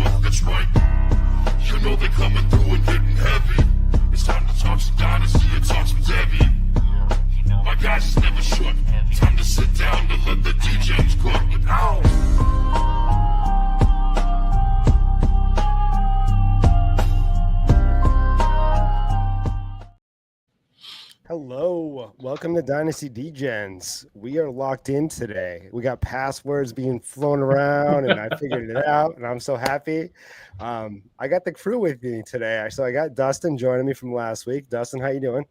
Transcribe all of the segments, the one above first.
forth, that's right. You know they coming through and getting heavy. It's time to talk some Dynasty and talk some Debbie. My guys is never short. Time to sit down to let the DJs cook. Hello, welcome to Dynasty DGens. We are locked in today. We got passwords being flown around, and I figured it out, and I'm so happy. I got the crew with me today. So I got Dustin joining me from last week. Dustin, how you doing?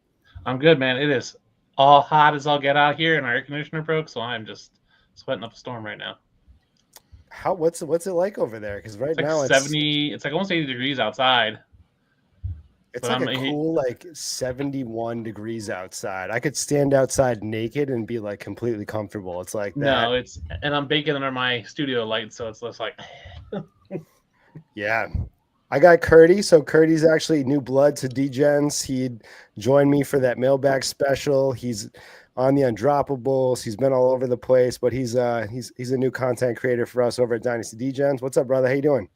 I'm good, man. It is all hot as I'll get out here, and our air conditioner broke, so I'm just sweating up a storm right now. What's it like over there? Because now it's 70. It's like almost 80 degrees outside. It's like a cool 71 degrees outside. I could stand outside naked and be like completely comfortable. It's like that. And I'm baking under my studio lights, so it's less like. Yeah. I got Kerty. So Kerty's actually new blood to DGens. He joined me for that mailbag special. He's on the Undroppables. He's been all over the place, but he's a new content creator for us over at Dynasty DGens. What's up, brother? How you doing?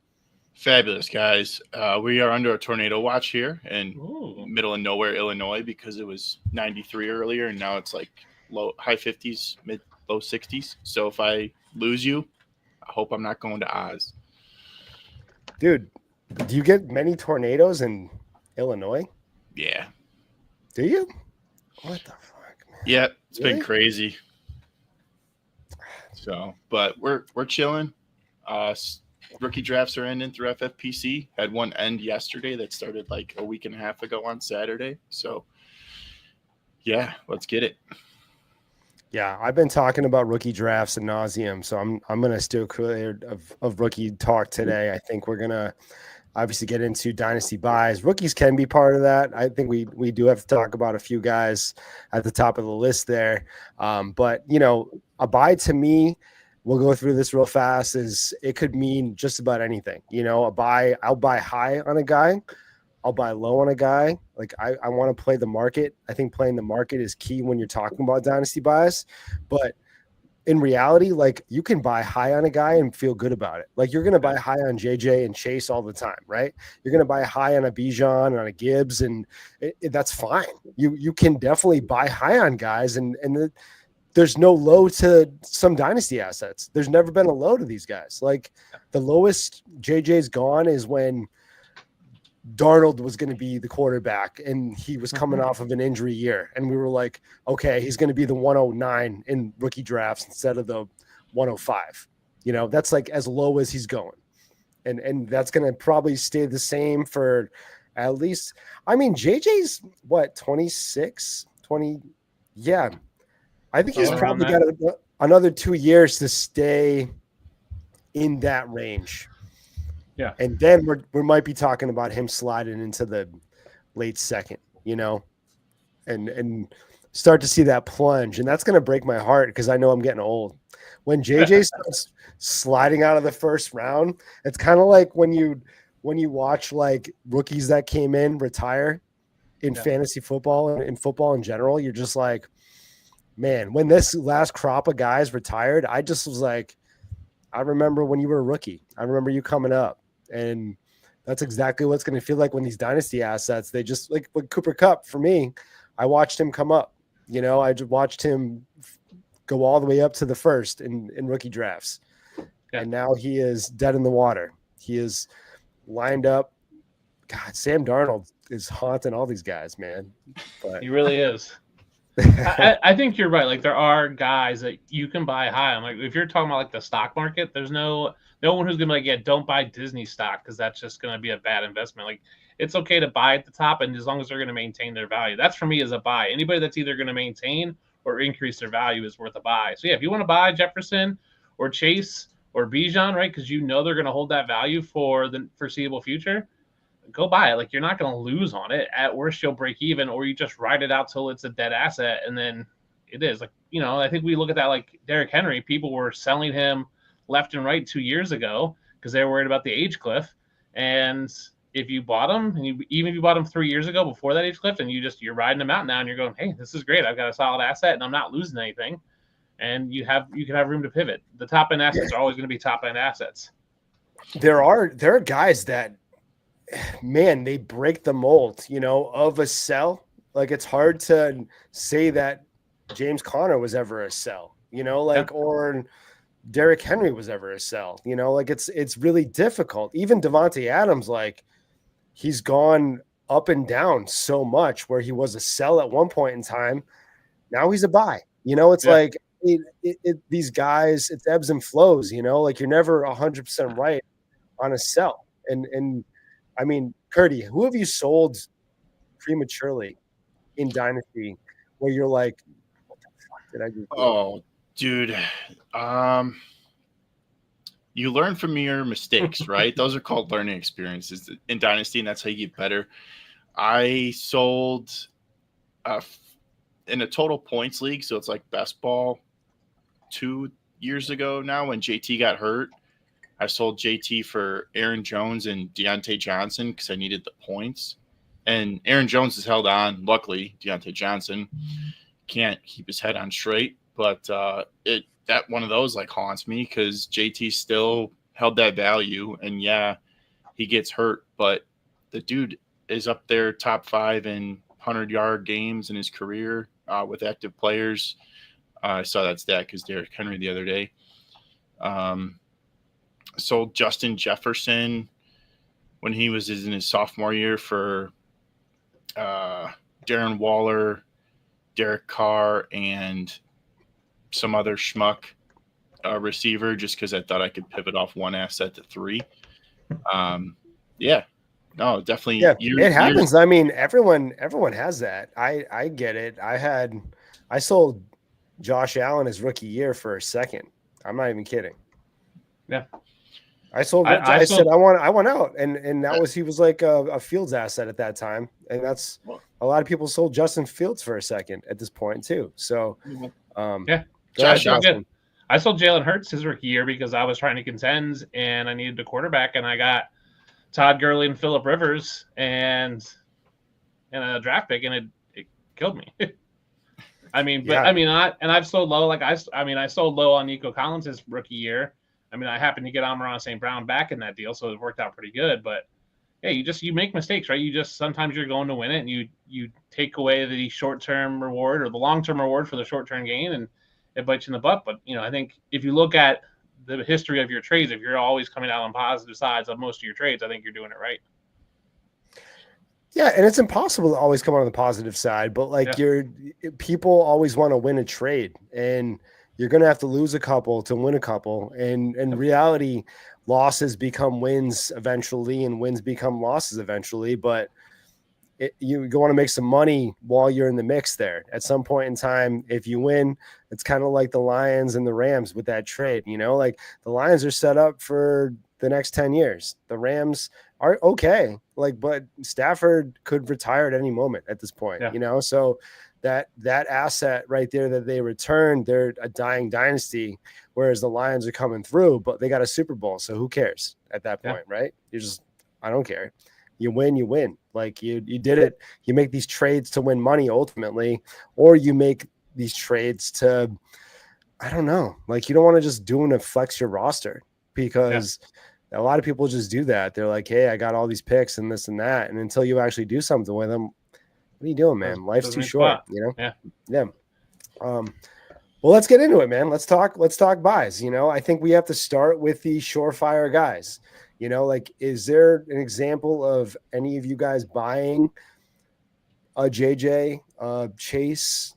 Fabulous, guys. We are under a tornado watch here in middle of nowhere, Illinois, because it was 93 earlier, and now it's like high 50s, low 60s. So if I lose you, I hope I'm not going to Oz. Dude, do you get many tornadoes in Illinois? Yeah. Do you? What the fuck, man? Yeah, it's been crazy. So, but we're chilling. Rookie drafts are ending through FFPC. Had one end yesterday that started like a week and a half ago on Saturday. So, yeah, let's get it. Yeah, I've been talking about rookie drafts ad nauseum, so I'm going to steer clear of rookie talk today. I think we're going to obviously get into Dynasty buys. Rookies can be part of that. I think we do have to talk about a few guys at the top of the list there. But, a buy to me, we'll go through this real fast, is it could mean just about anything. A buy, I'll buy high on a guy. I'll buy low on a guy. Like I want to play the market. I think playing the market is key when you're talking about Dynasty buys. But in reality, like you can buy high on a guy and feel good about it. Like you're going to buy high on JJ and Chase all the time, right? You're going to buy high on a Bijan and on a Gibbs, and that's fine. You can definitely buy high on guys, and there's no low to some Dynasty assets. There's never been a low to these guys. Like the lowest JJ's gone is when Darnold was going to be the quarterback and he was coming off of an injury year. And we were like, okay, he's going to be the 109 in rookie drafts instead of the 105. That's like as low as he's going. And that's going to probably stay the same for at least, JJ's what, 26, 20. Yeah. I think he's probably got another 2 years to stay in that range. Yeah. And then we might be talking about him sliding into the late second, and start to see that plunge. And that's going to break my heart because I know I'm getting old. When JJ starts sliding out of the first round, it's kind of like when you watch like rookies that came in retire in fantasy football and in football in general. You're just like, man, when this last crop of guys retired, I just was like, I remember when you were a rookie. I remember you coming up. And that's exactly what it's going to feel like when these Dynasty assets, they just like with Cooper Kupp, for me, I watched him come up. I just watched him go all the way up to the first in rookie drafts. Yeah. And now he is dead in the water. He is lined up. God, Sam Darnold is haunting all these guys, man. But he really is. I think you're right. Like there are guys that you can buy high on. Like if you're talking about like the stock market, there's no one who's gonna be like, yeah, don't buy Disney stock because that's just gonna be a bad investment. Like it's okay to buy at the top, and as long as they're gonna maintain their value, that's for me as a buy. Anybody that's either gonna maintain or increase their value is worth a buy. So yeah, if you want to buy Jefferson or Chase or Bijan, right, because they're gonna hold that value for the foreseeable future, go buy it. Like you're not going to lose on it. At worst, you'll break even, or you just ride it out till it's a dead asset, and then it is like I think we look at that like Derrick Henry. People were selling him left and right 2 years ago because they were worried about the age cliff. And if you bought him, and even if you bought him 3 years ago before that age cliff, and you're riding him out now, and you're going, hey, this is great. I've got a solid asset, and I'm not losing anything. And you can have room to pivot. The top end assets are always going to be top end assets. there are guys that, man, they break the mold, of a sell. Like it's hard to say that James Conner was ever a sell, or Derrick Henry was ever a sell, like it's really difficult. Even Devontae Adams, like he's gone up and down so much where he was a sell at one point in time. Now he's a buy, it's like these guys, it's ebbs and flows, like you're never 100% right on a sell. And I mean, Kerty, who have you sold prematurely in Dynasty where you're like, what the fuck did I do? Oh, dude. You learn from your mistakes, right? Those are called learning experiences in Dynasty, and that's how you get better. I sold in a total points league, so it's like best ball 2 years ago now when JT got hurt. I sold JT for Aaron Jones and Deontay Johnson because I needed the points. And Aaron Jones has held on. Luckily, Deontay Johnson can't keep his head on straight. But that one of those like haunts me because JT still held that value. And yeah, he gets hurt, but the dude is up there top 5 in 100-yard games in his career with active players. I saw that stat because Derrick Henry the other day. Sold Justin Jefferson when he was in his sophomore year for Darren Waller, Derek Carr, and some other schmuck receiver just because I thought I could pivot off one asset to 3. Yeah. No, definitely. Yeah, it happens. I mean, everyone has that. I get it. I sold Josh Allen his rookie year for a second. I'm not even kidding. Yeah. I sold. I said I want out, and that was he was like a Fields asset at that time, and that's a lot of people sold Justin Fields for a second at this point too. So, yeah, Josh Allen. I sold Jalen Hurts his rookie year because I was trying to contend and I needed a quarterback, and I got Todd Gurley and Phillip Rivers and a draft pick, and it killed me. I mean, I've sold low. Like I sold low on Nico Collins his rookie year. I mean, I happened to get Amon-Ra St. Brown back in that deal, so it worked out pretty good. But yeah, you make mistakes, right? Sometimes you're going to win it, and you take away the short-term reward or the long-term reward for the short-term gain, and it bites you in the butt. But I think if you look at the history of your trades, if you're always coming out on positive sides of most of your trades, I think you're doing it right. Yeah, and it's impossible to always come on the positive side, but people always want to win a trade, and you're going to have to lose a couple to win a couple. And in reality, losses become wins eventually and wins become losses eventually. But you want to make some money while you're in the mix there. At some point in time, if you win, it's kind of like the Lions and the Rams with that trade. Like the Lions are set up for the next 10 years. The Rams are okay. But Stafford could retire at any moment at this point, so that asset right there that they returned, they're a dying dynasty, whereas the Lions are coming through, but they got a Super Bowl. So who cares at that point, right? I don't care. You win. Like you did it. You make these trades to win money ultimately, or you make these trades to, I don't know, like you don't want to just do it to flex your roster because a lot of people just do that. They're like, hey, I got all these picks and this and that. And until you actually do something with them, what are you doing, man? Life's too short, Yeah. Well, let's get into it, man. Let's talk buys. I think we have to start with the surefire guys. Is there an example of any of you guys buying a JJ, Chase?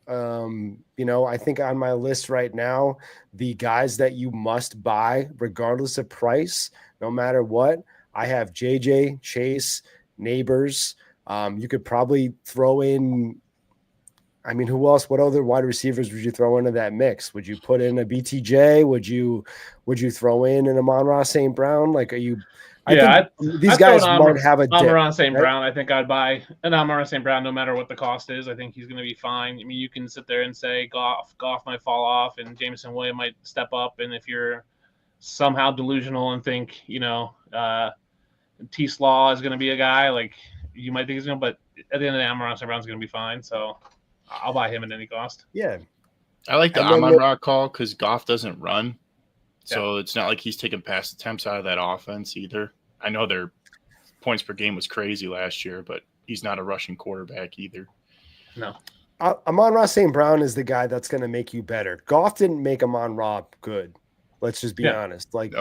I think on my list right now, the guys that you must buy regardless of price, no matter what, I have JJ, Chase, Neighbors. You could probably throw in, who else? What other wide receivers would you throw into that mix? Would you put in a BTJ? Would you throw in an Amon-Ra St. Brown? Like, are you? These guys might have a Amon-Ra St. Brown. I think I'd buy an Amon-Ra St. Brown no matter what the cost is. I think he's going to be fine. You can sit there and say Goff might fall off and Jameson Williams might step up. And if you're somehow delusional and think, T-Slaw is going to be a guy, like you might think he's going to, but at the end of the day, Amon-Ra St. Brown's going to be fine. So I'll buy him at any cost. Yeah. I like the Amon-Ra call because Goff doesn't run. So it's not like he's taking pass attempts out of that offense either. I know their points per game was crazy last year, but he's not a rushing quarterback either. No. Amon-Ra St. Brown is the guy that's going to make you better. Goff didn't make Amon-Ra good. Let's just be honest. Like,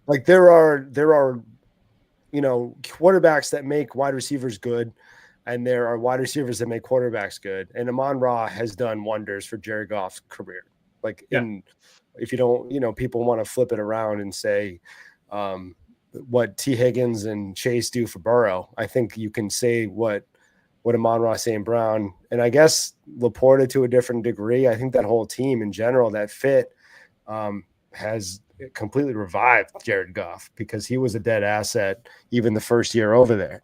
like there are quarterbacks that make wide receivers good, and there are wide receivers that make quarterbacks good. And Amon-Ra has done wonders for Jared Goff's career. Like, if you don't, people want to flip it around and say what T. Higgins and Chase do for Burrow. I think you can say what Amon-Ra St. Brown, and I guess Laporta to a different degree. I think that whole team in general, that fit, has completely revived Jared Goff, because he was a dead asset even the first year over there.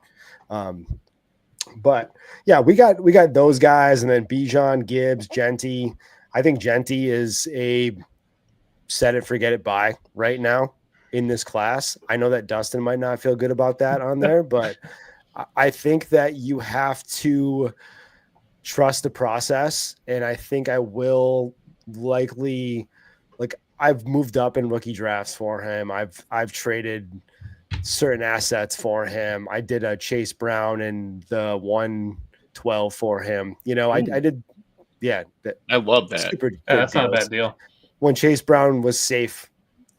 But yeah, we got those guys, and then Bijan, Gibbs, Genty. I think Genty is a set it, forget it buy right now in this class. I know that Dustin might not feel good about that on there, but I think that you have to trust the process. And I think I will likely, like, I've moved up in rookie drafts for him. I've traded certain assets for him. I did a Chase Brown in the 112 for him. I did. Yeah. I love that. That's not a bad deal. When Chase Brown was safe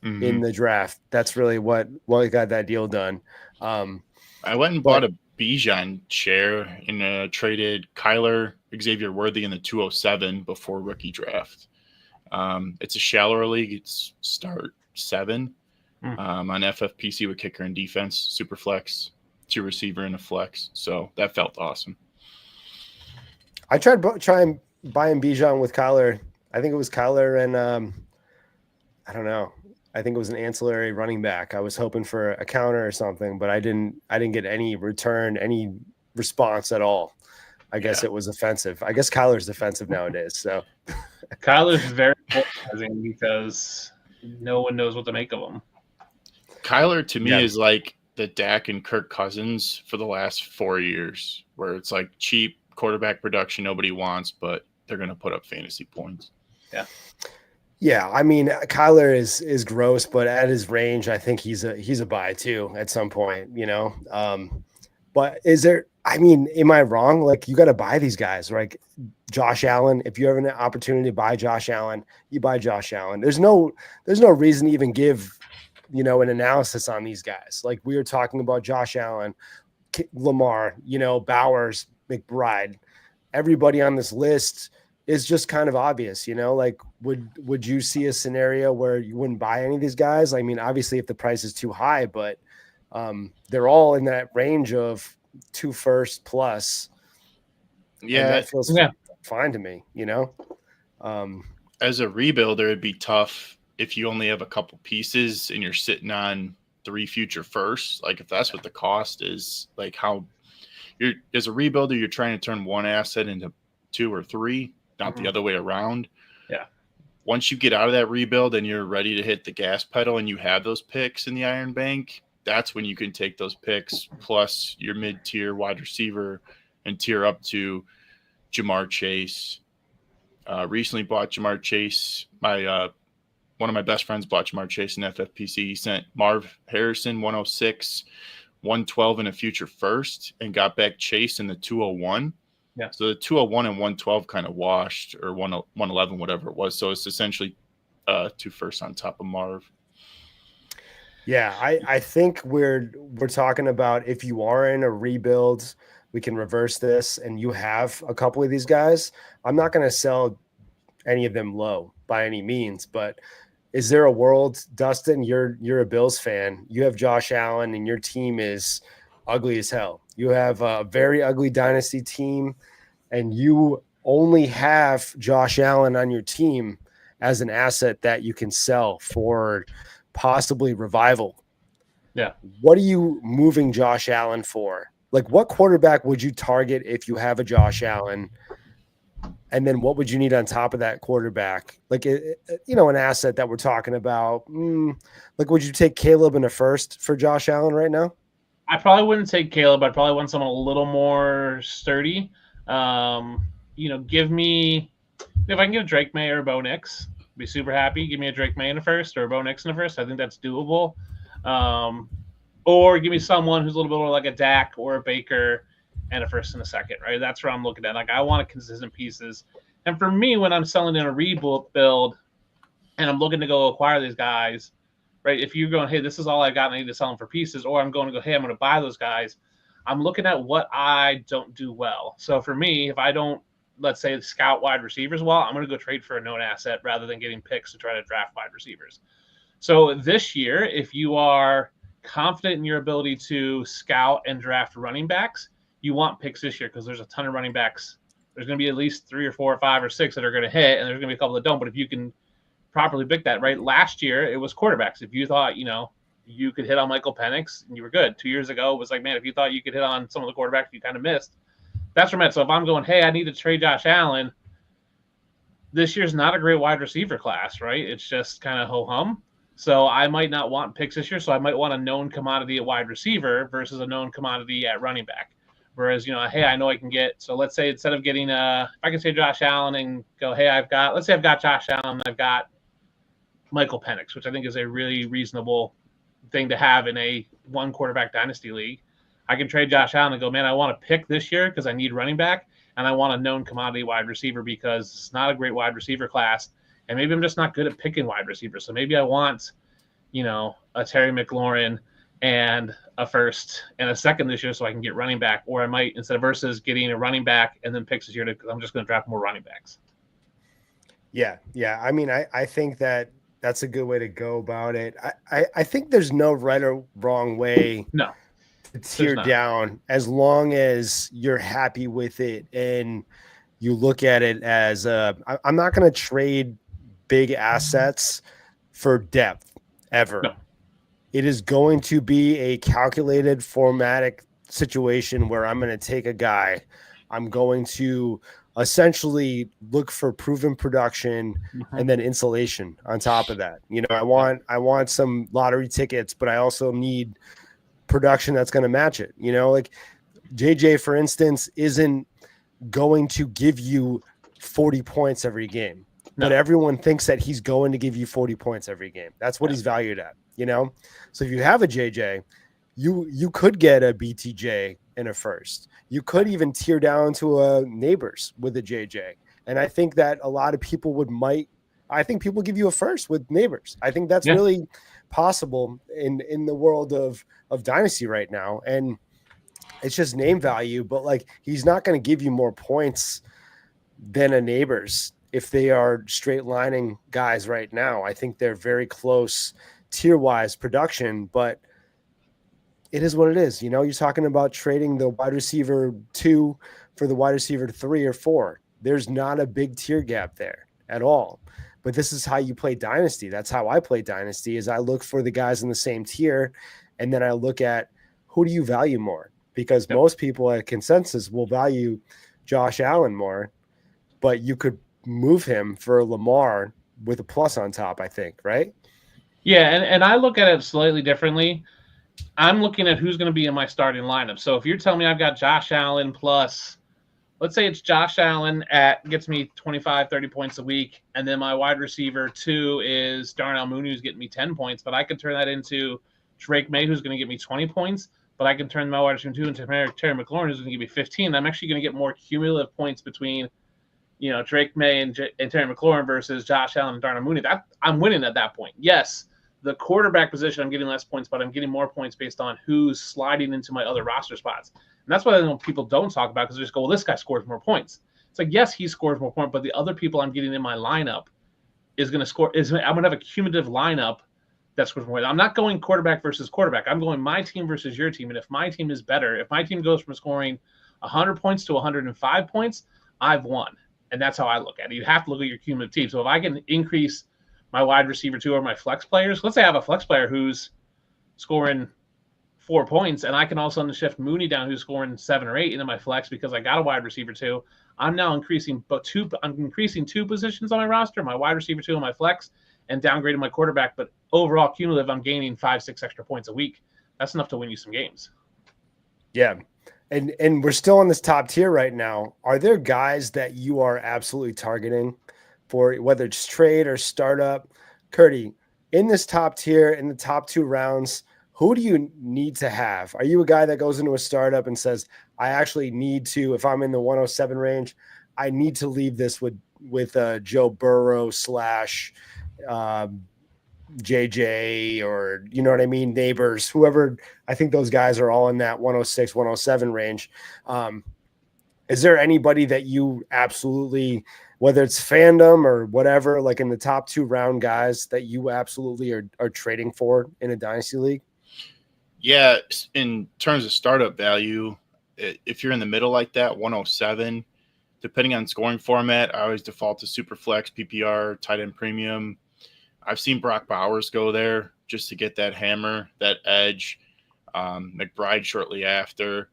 in the draft, that's really what got that deal done. I went and bought a Bijan share and traded Kyler Xavier Worthy in the 207 before rookie draft. It's a shallower league. It's start 7 on FFPC with kicker and defense, super flex, 2 receiver and a flex. So that felt awesome. I tried buying Bijan with Kyler. I think it was Kyler and I don't know. I think it was an ancillary running back. I was hoping for a counter or something, but I didn't get any return, any response at all. I guess it was offensive. I guess Kyler's defensive nowadays. So Kyler's very polarizing because no one knows what to make of him. Kyler to me is like the Dak and Kirk Cousins for the last 4 years, where it's like cheap quarterback production nobody wants, but they're going to put up fantasy points. Yeah. Yeah, I mean, Kyler is gross, but at his range, I think he's a buy too at some point, But is there? I mean, am I wrong? Like, you got to buy these guys, right? Josh Allen. If you have an opportunity to buy Josh Allen, you buy Josh Allen. There's no reason to even give, an analysis on these guys. Like, we were talking about Josh Allen, Lamar, Bowers, McBride. Everybody on this list is just kind of obvious, like, would you see a scenario where you wouldn't buy any of these guys? I mean, obviously if the price is too high, but they're all in that range of 2 first plus. Yeah. That feels fine to me, As a rebuilder, it'd be tough if you only have a couple pieces and you're sitting on 3 future firsts. Like, if that's what the cost is, like, how you're, as a rebuilder, you're trying to turn one asset into 2 or 3. Not the other way around. Yeah. Once you get out of that rebuild and you're ready to hit the gas pedal and you have those picks in the Iron Bank, that's when you can take those picks plus your mid-tier wide receiver and tier up to Jamar Chase. Recently bought Jamar Chase. One of my best friends bought Jamar Chase in FFPC. He sent Marv Harrison 106, 112 in a future first, and got back Chase in the 201. Yeah. So the 201 and 112 kind of washed, or 111, whatever it was. So it's essentially 2 firsts on top of Marv. Yeah, I think we're talking about, if you are in a rebuild, we can reverse this, and you have a couple of these guys. I'm not going to sell any of them low by any means, but is there a world, Dustin? You're a Bills fan. You have Josh Allen, and your team is ugly as hell. You have a very ugly dynasty team, and you only have Josh Allen on your team as an asset that you can sell for possibly revival. Yeah. What are you moving Josh Allen for? Like, what quarterback would you target if you have a Josh Allen? And then what would you need on top of that quarterback? Like, an asset that we're talking about. Like, would you take Caleb in a first for Josh Allen right now? I probably wouldn't take Caleb. I'd probably want someone a little more sturdy. Give me, if I can give Drake May or Bo Nix, Be super happy. Give me a Drake May in the first or a Bo Nix in the first. I think that's doable. Or give me someone who's a little bit more like a Dak or a Baker and a first and a second, right? That's where I'm looking at. Like, I want consistent pieces. And for me, when I'm selling in a rebuild build and I'm looking to go acquire these guys, right? If you're going, hey, this is all I got, and I need to sell them for pieces, or I'm going to go, hey, I'm going to buy those guys, I'm looking at what I don't do well. So for me, if I don't, let's say, scout wide receivers well, I'm going to go trade for a known asset rather than getting picks to try to draft wide receivers. So this year, if you are confident in your ability to scout and draft running backs, you want picks this year because there's a ton of running backs. There's going to be at least 3 or 4 or 5 or 6 that are going to hit, and there's going to be a couple that don't. But if you can properly pick that, right? Last year, it was quarterbacks. If you thought, you could hit on Michael Penix, and you were good. 2 years ago, it was like, man, if you thought you could hit on some of the quarterbacks you kind of missed, that's where I'm at. So if I'm going, hey, I need to trade Josh Allen, this year's not a great wide receiver class, right? It's just kind of ho-hum. So I might not want picks this year, so I might want a known commodity at wide receiver versus a known commodity at running back. Whereas, hey, I know I can get, so let's say instead of getting, if I can say Josh Allen and go, hey, let's say I've got Josh Allen and I've got Michael Penix, which I think is a really reasonable thing to have in a one quarterback dynasty league. I can trade Josh Allen and go, man, I want to pick this year because I need running back, and I want a known commodity wide receiver because it's not a great wide receiver class, and maybe I'm just not good at picking wide receivers. So maybe I want, a Terry McLaurin and a first and a second this year so I can get running back, or I might, instead of versus getting a running back and then picks this year, because I'm just going to draft more running backs. Yeah. I mean, I think that's a good way to go about it. I think there's no right or wrong way to tear down as long as you're happy with it and you look at it as I'm not going to trade big assets for depth ever. No. It is going to be a calculated formatic situation where I'm going to take a guy. I'm going to essentially look for proven production and then insulation on top of that. I want some lottery tickets, but I also need production that's going to match it. Like JJ, for instance, isn't going to give you 40 points every game, but everyone thinks that he's going to give you 40 points every game. That's what he's valued at, So if you have a JJ, you could get a BTJ in a first. You could even tear down to a Neighbors with a JJ. And I think that a lot of people I think people give you a first with Neighbors. I think that's really possible in the world of Dynasty right now. And it's just name value, but like, he's not going to give you more points than a Neighbors if they are straight lining guys right now. I think they're very close tier-wise production, but it is what it is. You're talking about trading the wide receiver 2 for the wide receiver 3 or 4. There's not a big tier gap there at all. But this is how you play Dynasty. That's how I play Dynasty, is I look for the guys in the same tier, and then I look at who do you value more? Because most people at consensus will value Josh Allen more, but you could move him for Lamar with a plus on top, I think, right? Yeah, and I look at it slightly differently. I'm looking at who's going to be in my starting lineup. So if you're telling me I've got Josh Allen plus, let's say it's Josh Allen gets me 25, 30 points a week, and then my wide receiver 2 is Darnell Mooney, who's getting me 10 points, but I could turn that into Drake May, who's going to get me 20 points, but I can turn my wide receiver 2 into Terry McLaurin, who's going to give me 15. I'm actually going to get more cumulative points between Drake May and Terry McLaurin versus Josh Allen and Darnell Mooney. I'm winning at that point. Yes, the quarterback position, I'm getting less points, but I'm getting more points based on who's sliding into my other roster spots. And that's what I know people don't talk about, because they just go, well, this guy scores more points. It's like, yes, he scores more points, but the other people I'm getting in my lineup is going to score. I'm going to have a cumulative lineup that scores more. I'm not going quarterback versus quarterback. I'm going my team versus your team. And if my team is better, if my team goes from scoring 100 points to 105 points, I've won. And that's how I look at it. You have to look at your cumulative team. So if I can increase my wide receiver 2 or my flex players, let's say I have a flex player who's scoring 4 points, and I can also shift Mooney down, who's scoring 7 or 8 into my flex because I got a wide receiver 2. I'm now increasing 2 positions on my roster, my wide receiver 2 and my flex, and downgrading my quarterback. But overall cumulative, I'm gaining 5-6 extra points a week. That's enough to win you some games. Yeah. And we're still on this top tier right now. Are there guys that you are absolutely targeting for whether it's trade or startup. Kerty, in this top tier, in the top 2 rounds, who do you need to have? Are you a guy that goes into a startup and says, I actually need to, if I'm in the 107 range, I need to leave this with Joe Burrow / JJ, or you know what I mean, Neighbors, whoever. I think those guys are all in that 106, 107 range. Is there anybody that you absolutely, whether it's fandom or whatever, like in the top 2 round guys that you absolutely are trading for in a dynasty league? Yeah, in terms of startup value, if you're in the middle like that, 107, depending on scoring format, I always default to superflex, PPR, tight end premium. I've seen Brock Bowers go there just to get that hammer, that edge. McBride shortly after.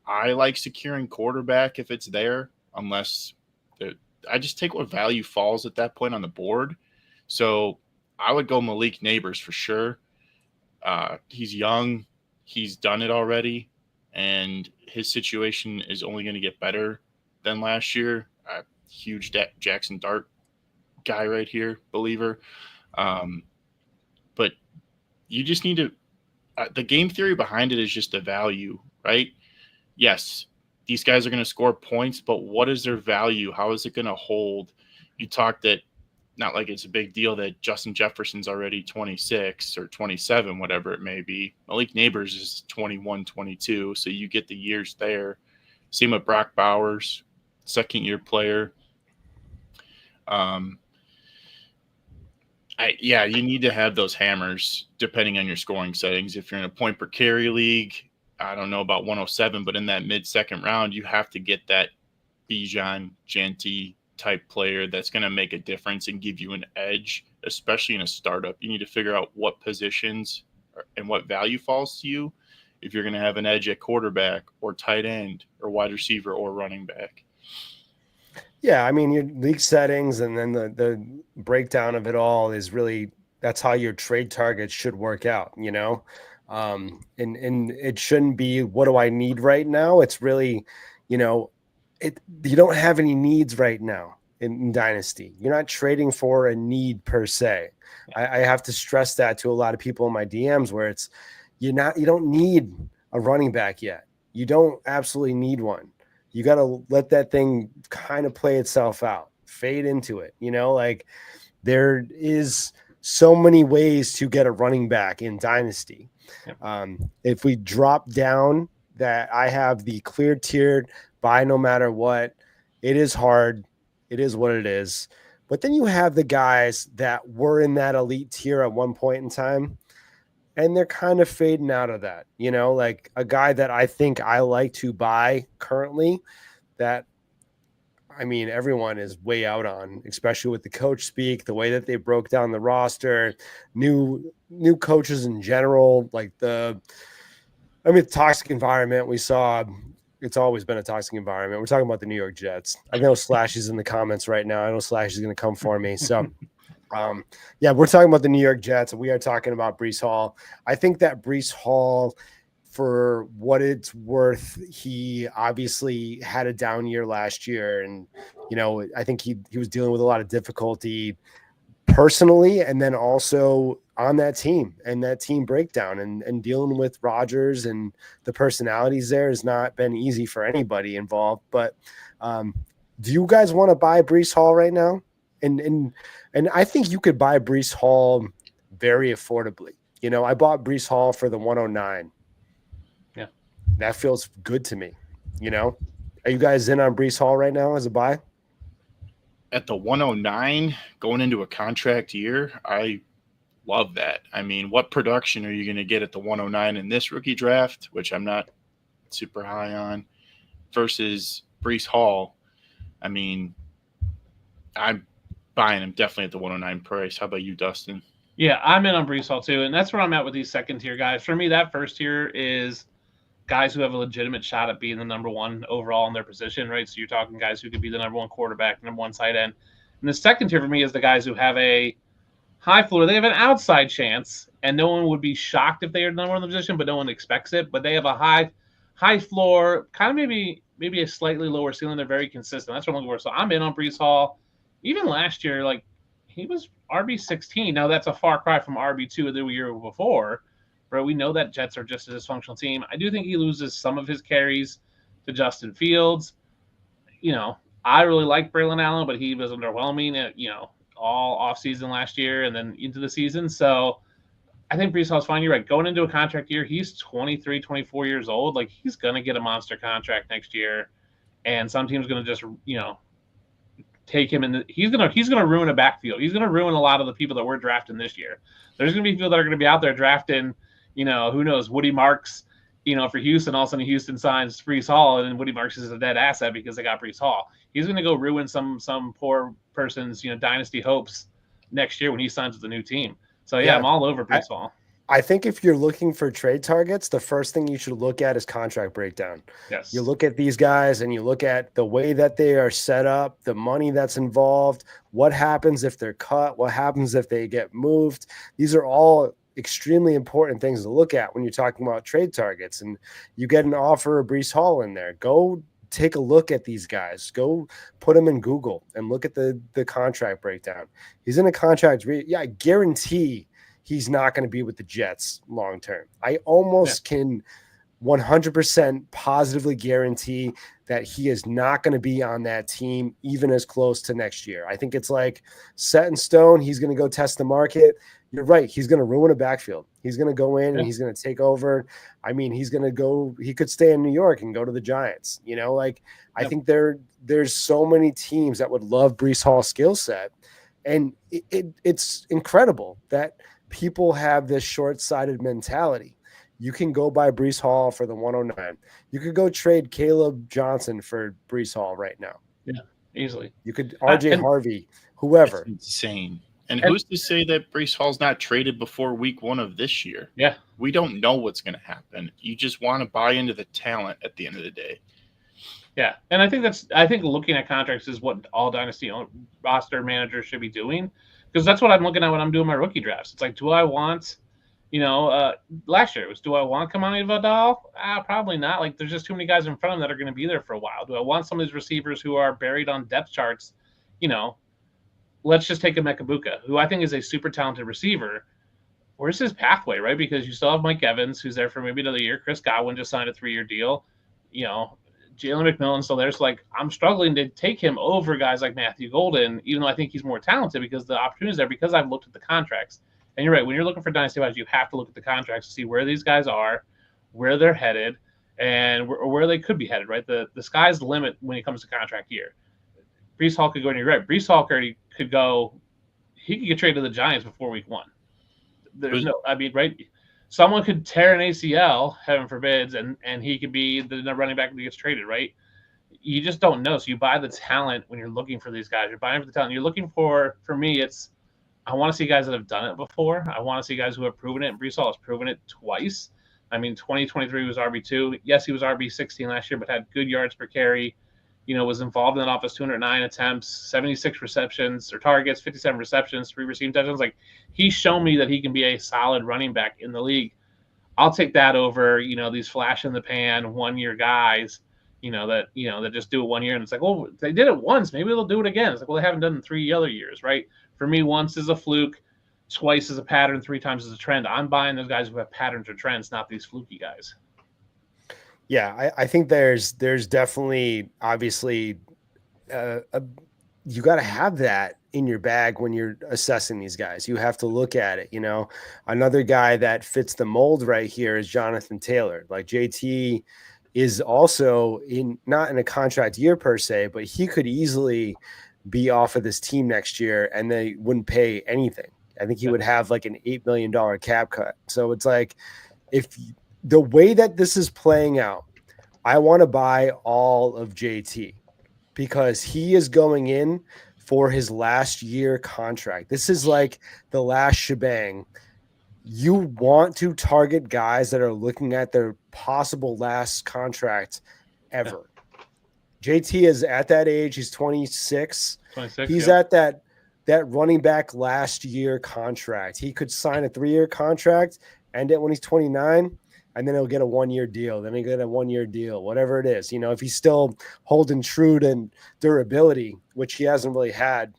I like securing quarterback if it's there, unless I just take what value falls at that point on the board. So I would go Malik Neighbors for sure. He's young. He's done it already. And his situation is only going to get better than last year. Huge Jackson Dart guy right here, believer. But you just need to the game theory behind it is just the value, right? Yes, these guys are going to score points, but what is their value? How is it going to hold? You talked that not like it's a big deal that Justin Jefferson's already 26 or 27, whatever it may be. Malik Neighbors is 21, 22, so you get the years there. Same with Brock Bowers, second-year player. You need to have those hammers depending on your scoring settings. If you're in a point per carry league, I don't know about 107, but in that mid-second round, you have to get that Bijan, Janty type player that's going to make a difference and give you an edge, especially in a startup. You need to figure out what positions and what value falls to you if you're going to have an edge at quarterback or tight end or wide receiver or running back. Yeah, I mean, your league settings and then the breakdown of it all is really, that's how your trade targets should work out, you know? And it shouldn't be, what do I need right now? It's really, you know, you don't have any needs right now in Dynasty. You're not trading for a need per se. I have to stress that to a lot of people in my DMs where it's, you don't need a running back yet. You don't absolutely need one. You got to let that thing kind of play itself out, fade into it. You know, like there is so many ways to get a running back in Dynasty. If we drop down that I have the clear tiered buy no matter what, it is hard. It is what it is. But then you have the guys that were in that elite tier at one point in time, and they're kind of fading out of that, you know, like a guy that I think I like to buy currently that, I mean, everyone is way out on, especially with the coach speak, the way that they broke down the roster, new coaches in general, like toxic environment we saw. It's always been a toxic environment. We're talking about the New York Jets. I know Slash is in the comments right now. I know Slash is going to come for me. So we're talking about the New York Jets, and we are talking about Breece Hall. I think that Breece Hall, for what it's worth, he obviously had a down year last year. And, you know, I think he was dealing with a lot of difficulty personally, and then also on that team and that team breakdown and dealing with Rodgers and the personalities there has not been easy for anybody involved. But do you guys want to buy Breece Hall right now? And I think you could buy Breece Hall very affordably. You know, I bought Breece Hall for the 109. Yeah. That feels good to me. You know, are you guys in on Breece Hall right now as a buy? At the 109 going into a contract year, I love that. I mean, what production are you going to get at the 109 in this rookie draft, which I'm not super high on, versus Breece Hall? I mean, I'm buying him definitely at the 109 price. How about you, Dustin? Yeah, I'm in on Breece Hall too, and that's where I'm at with these second tier guys. For me, that first tier is guys who have a legitimate shot at being the number one overall in their position, right? So you're talking guys who could be the number one quarterback, number one tight end. And the second tier for me is the guys who have a high floor. They have an outside chance, and no one would be shocked if they are the number one in the position, but no one expects it. But they have a high floor, kind of maybe a slightly lower ceiling. They're very consistent. That's what I'm looking for. So I'm in on Breece Hall. even last year, like he was RB16. Now that's a far cry from RB2 the year before, but we know that Jets are just a dysfunctional team. I do think he loses some of his carries to Justin Fields. I really like Braylon Allen, but he was underwhelming all offseason last year and then into the season. So I think Brees Hall's fine. You're right. Going into a contract year, he's 23, 24 years old. Like, he's going to get a monster contract next year. And some team's going to just, take him in. He's going to ruin a backfield. He's going to ruin a lot of the people that we're drafting this year. There's going to be people that are going to be out there drafting, who knows, Woody Marks, for Houston. All of a sudden Houston signs Brees Hall, and then Woody Marks is a dead asset because they got Brees Hall. He's going to go ruin some poor person's, dynasty hopes next year when he signs with a new team. So, yeah, I'm all over Brees Hall. I think if you're looking for trade targets, the first thing you should look at is contract breakdown. Yes. You look at these guys and you look at the way that they are set up, the money that's involved, what happens if they're cut, what happens if they get moved. These are all extremely important things to look at when you're talking about trade targets. And you get an offer of Brees Hall in there. Go take a look at these guys. Go put them in Google and look at the contract breakdown. He's in a contract. I guarantee he's not going to be with the Jets long term. I almost can 100% positively guarantee that he is not going to be on that team even as close to next year. I think it's like set in stone. He's going to go test the market. You're right. He's going to ruin a backfield. He's going to go in and he's going to take over. I mean, he could stay in New York and go to the Giants. I think there's so many teams that would love Brees Hall's skill set. And it's incredible that people have this short-sighted mentality. You can go buy Brees Hall for the 109. You could go trade Caleb Johnson for Brees Hall right now. Yeah, easily. You could RJ Harvey, whoever. It's insane. And who's to say that Brees Hall's not traded before week 1 of this year? Yeah. We don't know what's going to happen. You just want to buy into the talent at the end of the day. Yeah, and I think looking at contracts is what all dynasty roster managers should be doing, because that's what I'm looking at when I'm doing my rookie drafts. It's like, do I want, last year it was, do I want Kamani Vidal? Probably not. Like, there's just too many guys in front of him that are going to be there for a while. Do I want some of these receivers who are buried on depth charts? Let's just take a Mekabuka, who I think is a super talented receiver. Where's his pathway, right? Because you still have Mike Evans, who's there for maybe another year. Chris Godwin just signed a 3-year deal. Jalen McMillan's still there. So, I'm struggling to take him over guys like Matthew Golden, even though I think he's more talented because the opportunity is there, because I've looked at the contracts. And you're right. When you're looking for dynasty buys, you have to look at the contracts to see where these guys are, where they're headed, and where they could be headed, right? The sky's the limit when it comes to contract year. Brees Hall could go, and you're right. Brees Hall could go. He could get traded to the Giants before week 1. Right? Someone could tear an ACL, heaven forbids, and he could be the running back that gets traded, right? You just don't know. So you buy the talent when you're looking for these guys. You're buying for the talent. You're looking for me, I want to see guys that have done it before. I want to see guys who have proven it. And Brees Hall has proven it twice. 2023 was RB2. Yes, he was RB16 last year, but had good yards per carry. Was involved in that offense, 209 attempts, 76 receptions or targets, 57 receptions, 3 receiving touchdowns. Like, he's shown me that he can be a solid running back in the league. I'll take that over, these flash in the pan 1-year guys, that just do it 1 year. And it's like, well, they did it once. Maybe they'll do it again. It's like, well, they haven't done it in 3 other years, right? For me, once is a fluke, twice is a pattern, 3 times is a trend. I'm buying those guys who have patterns or trends, not these fluky guys. Yeah, I think there's definitely, obviously, you got to have that in your bag when you're assessing these guys. You have to look at it. Another guy that fits the mold right here is Jonathan Taylor. Like, JT is also not in a contract year per se, but he could easily be off of this team next year and they wouldn't pay anything. I think he would have like an $8 million cap cut. So it's like, if the way that this is playing out, I want to buy all of JT because he is going in for his last year contract. This is like the last shebang. You want to target guys that are looking at their possible last contract ever. JT is at that age. He's 26. He's at that running back last year contract. He could sign a 3-year contract, end it when he's 29, and then he'll get a 1-year deal. Then he'll get a 1-year deal, whatever it is. If he's still holding true to durability, which he hasn't really had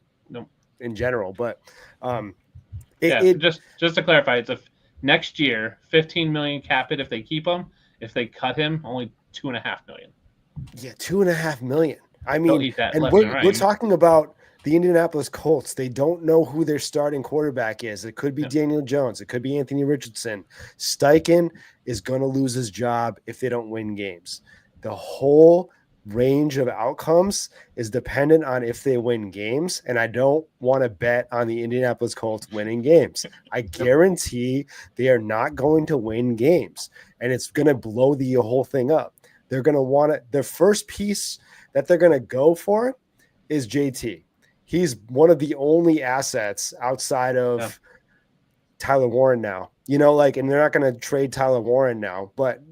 in general. But just to clarify, it's next year 15 million cap it if they keep him. If they cut him, only 2.5 million. Yeah, 2.5 million. I mean, and right. we're talking about the Indianapolis Colts. They don't know who their starting quarterback is. It could be Daniel Jones. It could be Anthony Richardson. Steichen is going to lose his job if they don't win games. The whole range of outcomes is dependent on if they win games, and I don't want to bet on the Indianapolis Colts winning games. I guarantee they are not going to win games, and it's going to blow the whole thing up. They're going to want it. The first piece that they're going to go for is JT. He's one of the only assets outside of Tyler Warren now, and they're not going to trade Tyler Warren now, but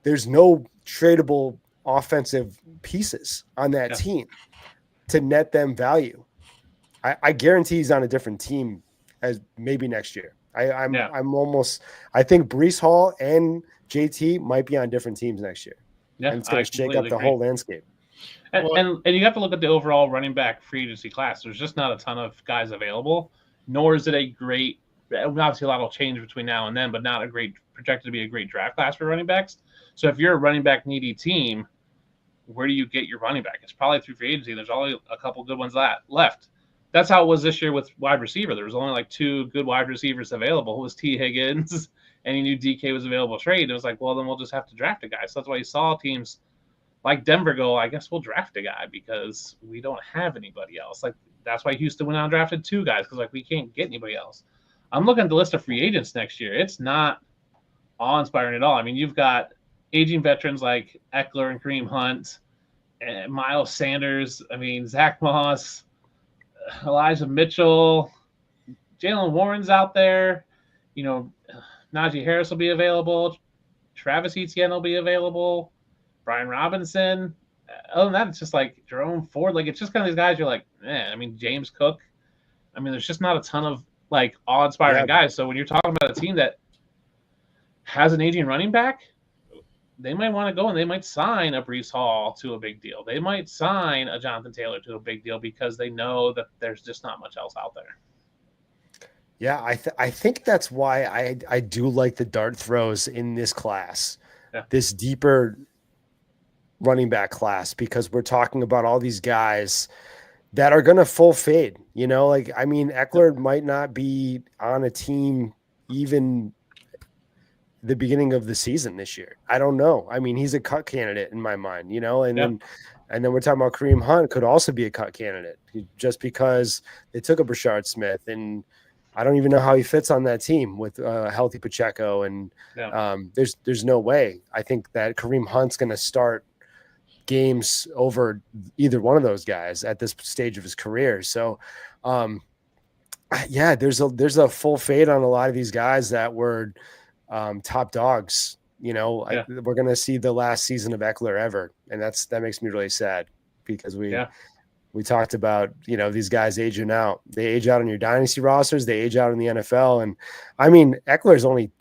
there's no tradable offensive pieces on that team to net them value. I guarantee he's on a different team as maybe next year. I think Breece Hall and JT might be on different teams next year. Yeah, and it's going to shake up the whole landscape. And you have to look at the overall running back free agency class. There's just not a ton of guys available, nor is it a great, obviously a lot will change between now and then, but not a great, projected to be a great draft class for running backs. So if you're a running back needy team, where do you get your running back? It's probably through free agency. There's only a couple good ones left. That's how it was this year with wide receiver. There was only like 2 good wide receivers available. It was T. Higgins, and you knew DK was available to trade. It was like, well, then we'll just have to draft a guy. So that's why you saw teams like Denver go, I guess we'll draft a guy because we don't have anybody else. Like that's why Houston went out and drafted 2 guys because we can't get anybody else. I'm looking at the list of free agents next year. It's not awe-inspiring at all. I mean, you've got aging veterans like Eckler and Kareem Hunt, and Miles Sanders. I mean, Zach Moss, Elijah Mitchell, Jalen Warren's out there. Najee Harris will be available. Travis Etienne will be available. Brian Robinson. Other than that, it's just like Jerome Ford. Like, it's just kind of these guys you're like, I mean, James Cook. I mean, there's just not a ton of awe-inspiring guys. So when you're talking about a team that has an aging running back, they might want to go and they might sign a Breece Hall to a big deal. They might sign a Jonathan Taylor to a big deal because they know that there's just not much else out there. Yeah, I think that's why I do like the dart throws in this class, this deeper running back class, because we're talking about all these guys that are going to full fade. Eckler might not be on a team even the beginning of the season this year. I don't know. I mean, he's a cut candidate in my mind, then we're talking about Kareem Hunt could also be a cut candidate just because they took a Brashard Smith, and I don't even know how he fits on that team with healthy Pacheco. And there's no way. I think that Kareem Hunt's going to start games over either one of those guys at this stage of his career. So, there's a full fade on a lot of these guys that were top dogs. We're going to see the last season of Eckler ever, and that makes me really sad because we talked about these guys aging out. They age out on your dynasty rosters, they age out in the NFL, and I mean Eckler is only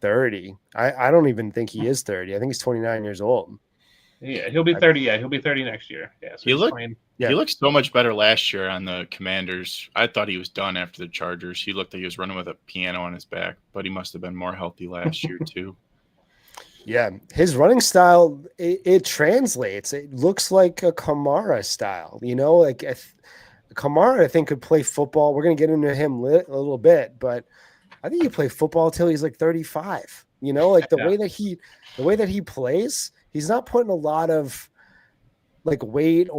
30. I don't even think he is 30. I think he's 29 years old. Yeah, he'll be 30. Yeah, he'll be 30 next year. Yeah, so he looked so much better last year on the Commanders. I thought he was done after the Chargers. He looked like he was running with a piano on his back, but he must have been more healthy last year too. Yeah, his running style, it translates. It looks like a Kamara style, Kamara, I think, could play football. We're going to get into him a little bit, but I think he played football till he's like 35. The way that he plays, he's not putting a lot of weight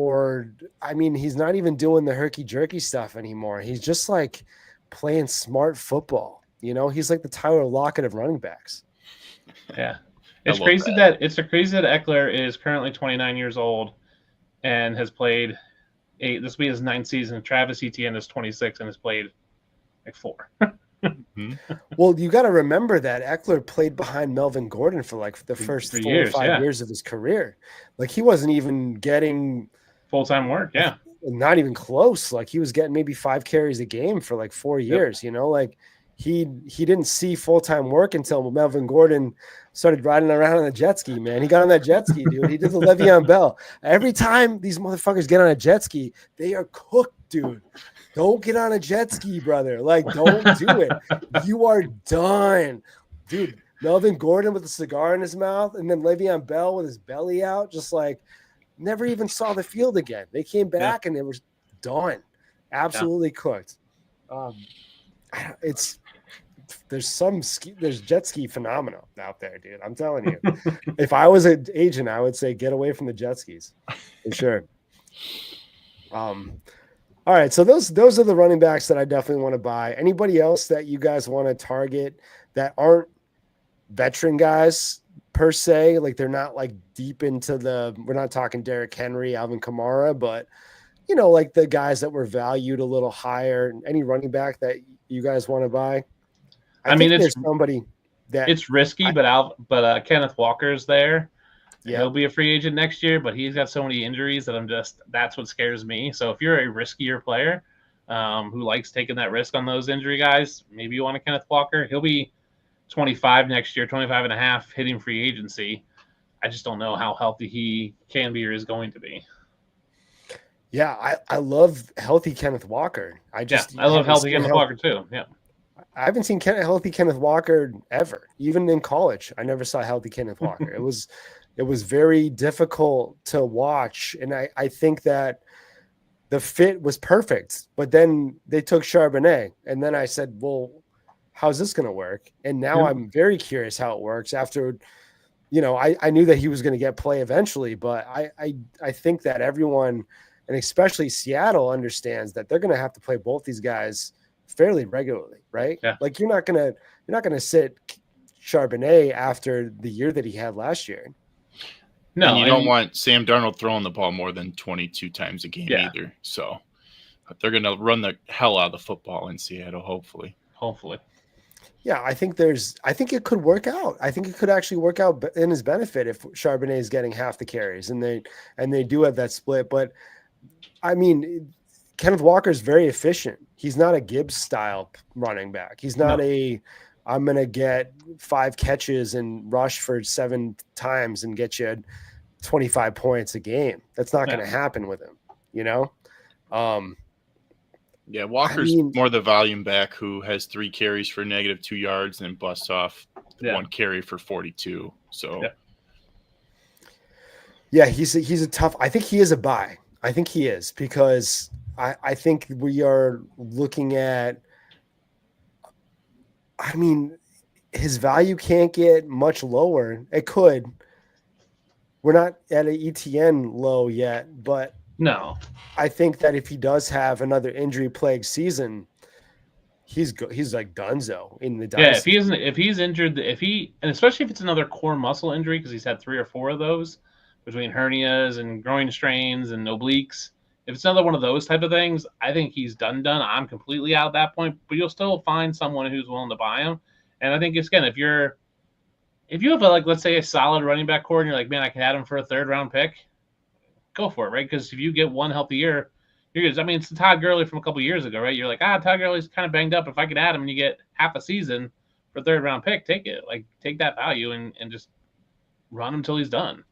he's not even doing the herky jerky stuff anymore. He's just playing smart football. He's like the Tyler Lockett of running backs. Yeah. It's crazy that Eckler is currently 29 years old and has played this will be his 9th season. Travis Etienne is 26 and has played 4. Well, you got to remember that Eckler played behind Melvin Gordon for the first 4 or 5 years of his career. He wasn't even getting full-time work. Yeah. Not even close. He was getting maybe 5 carries a game for 4 years, He didn't see full-time work until Melvin Gordon started riding around on a jet ski, man. He got on that jet ski, dude. He did the Le'Veon Bell. Every time these motherfuckers get on a jet ski, they are cooked, dude. Don't get on a jet ski, brother. Like, don't do it. You are done. Dude, Melvin Gordon with a cigar in his mouth, and then Le'Veon Bell with his belly out, just like never even saw the field again. They came back and they were done. Absolutely cooked. There's jet ski phenomenon out there, dude. I'm telling you. If I was an agent, I would say get away from the jet skis for sure. All right, so those are the running backs that I definitely want to buy. Anybody else that you guys want to target that aren't veteran guys per se? Like they're not like deep into we're not talking Derrick Henry, Alvin Kamara, but like the guys that were valued a little higher. Any running back that you guys want to buy? I mean, there's somebody that it's risky, but Kenneth Walker's there. Yeah. He'll be a free agent next year, but he's got so many injuries that that's what scares me. So if you're a riskier player who likes taking that risk on those injury guys, maybe you want a Kenneth Walker. He'll be 25 next year, 25 and a half, hitting free agency. I just don't know how healthy he can be or is going to be. Yeah, I love healthy Kenneth Walker. I love healthy Kenneth Walker too. Yeah. I haven't seen healthy Kenneth Walker ever. Even in college, I never saw healthy Kenneth Walker. It was very difficult to watch. And I think that the fit was perfect. But then they took Charbonnet. And then I said, well, how's this going to work? And now I'm very curious how it works after, I knew that he was going to get play eventually. But I think that everyone, and especially Seattle, understands that they're going to have to play both these guys fairly regularly, right? Yeah. Like you're not gonna sit Charbonnet after the year that he had last year. No, and you don't want Sam Darnold throwing the ball more than 22 times a game either. So they're gonna run the hell out of the football in Seattle, hopefully. Yeah, I think it could work out. I think it could actually work out in his benefit if Charbonnet is getting half the carries and they do have that split. But I mean, Kenneth Walker is very efficient. He's not a Gibbs style running back. He's not I'm going to get 5 catches and rush for 7 times and get you 25 points a game. That's not going to happen with him, Walker's more the volume back who has 3 carries for -2 yards and busts off 1 carry for 42. So he's a tough. I think he is a buy. I think he is because I think we are looking at, his value can't get much lower. It could. We're not at an ETN low yet, but no, I think that if he does have another injury-plagued season, he's like Dunzo in the Dynasty. Yeah, if he's injured, and especially if it's another core muscle injury, because he's had 3 or 4 of those between hernias and groin strains and obliques. If it's another one of those type of things, I think he's done. I'm completely out at that point, but you'll still find someone who's willing to buy him. And I think if you have let's say a solid running back core and you're like, man, I can add him for a 3rd round pick, go for it, right? Because if you get one healthy year, you're good. It's the Todd Gurley from a couple years ago, right? You're like, Todd Gurley's kind of banged up. If I could add him and you get half a season for a 3rd round pick, take it. Like take that value and just run him till he's done.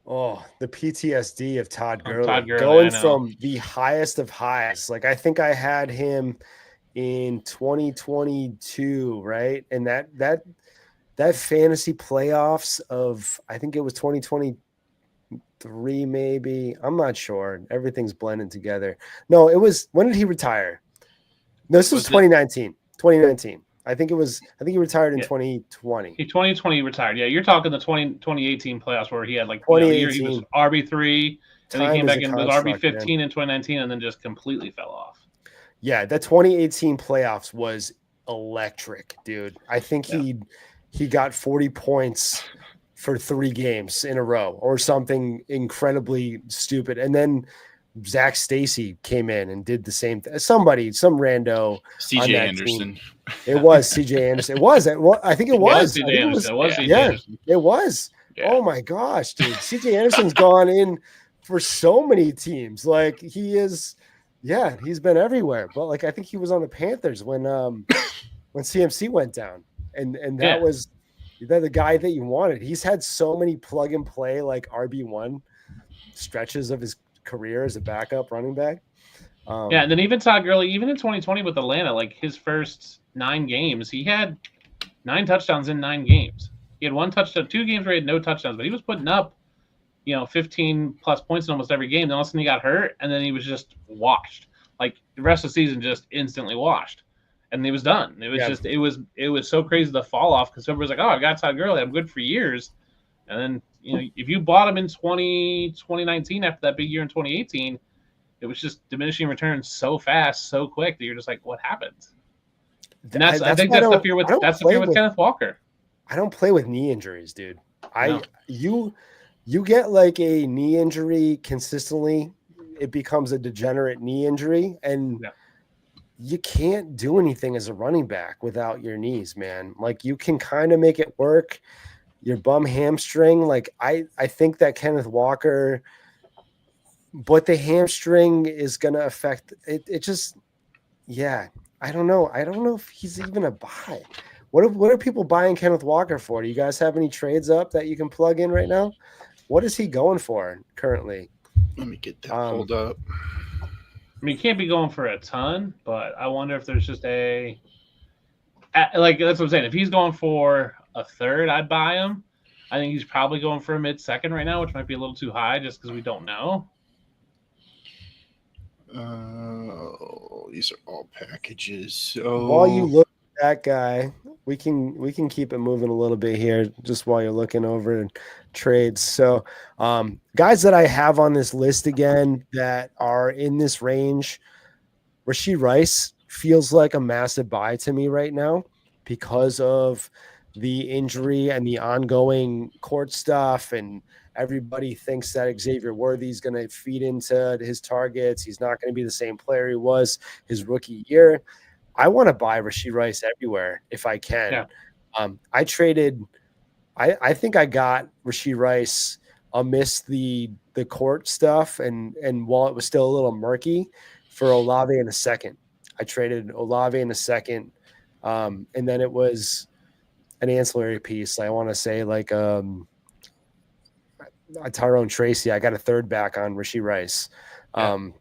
Oh, the PTSD of Todd Gurley. Gurley going from the highest of highs. Like I think I had him in 2022, right? And that fantasy playoffs of, I think it was 2023, maybe. I'm not sure. Everything's blending together. No, it was, when did he retire? No, this was 2019. 2019. I think he retired in 2020. 2020 retired. Yeah, you're talking the 2018 playoffs where he had he was RB3 and then came back and was RB15 in 2019 and then just completely fell off. Yeah, that 2018 playoffs was electric, dude. I think he got 40 points for 3 games in a row or something incredibly stupid. And then Zach Stacy came in and did the same thing. Some rando. CJ Anderson. Team. It was CJ Anderson. It was. I think it was. CJ Anderson. It was. Yeah. Oh my gosh, dude. CJ Anderson's gone in for so many teams. Like he is. Yeah, he's been everywhere. But I think he was on the Panthers when CMC went down, and that was the guy that you wanted. He's had so many plug and play RB1 stretches of his career as a backup running back. Yeah, and then even Todd Gurley, even in 2020 with Atlanta, like his first 9 games, he had 9 touchdowns in 9 games. He had 1 touchdown, 2 games where he had no touchdowns, but he was putting up, 15 plus points in almost every game. Then all of a sudden he got hurt, and then he was just washed. Like the rest of the season, just instantly washed, and he was done. It was just, it was so crazy the fall off because everybody's like, oh, I got Todd Gurley, I'm good for years, and then if you bought him in 2019 after that big year in 2018. It was just diminishing returns so fast, so quick that you're just like, what happened? And I think that's the fear with Kenneth Walker. I don't play with knee injuries, dude. You get like a knee injury consistently, it becomes a degenerate knee injury, and you can't do anything as a running back without your knees, man. Like you can kind of make it work. Your bum hamstring, like I think that Kenneth Walker. But the hamstring is going to affect it. It just, I don't know. I don't know if he's even a buy. What are people buying Kenneth Walker for? Do you guys have any trades up that you can plug in right now? What is he going for currently? Let me get that pulled up. I mean, he can't be going for a ton, but I wonder if there's just like that's what I'm saying. If he's going for a third, I'd buy him. I think he's probably going for a mid-second right now, which might be a little too high just because we don't know. These are all packages. So while you look at that guy, we can keep it moving a little bit here just while you're looking over trades. So guys that I have on this list again that are in this range, Rashee Rice feels like a massive buy to me right now because of the injury and the ongoing court stuff, and everybody thinks that Xavier Worthy is going to feed into his targets. He's not going to be the same player he was his rookie year. I want to buy Rashee Rice everywhere if I can. Yeah. I think I got Rashee Rice amidst the court stuff, and while it was still a little murky, for Olave in a second. I traded Olave in a second, and then it was an ancillary piece. I want to say like Tyrone Tracy. I got a third back on Rashee Rice. I'm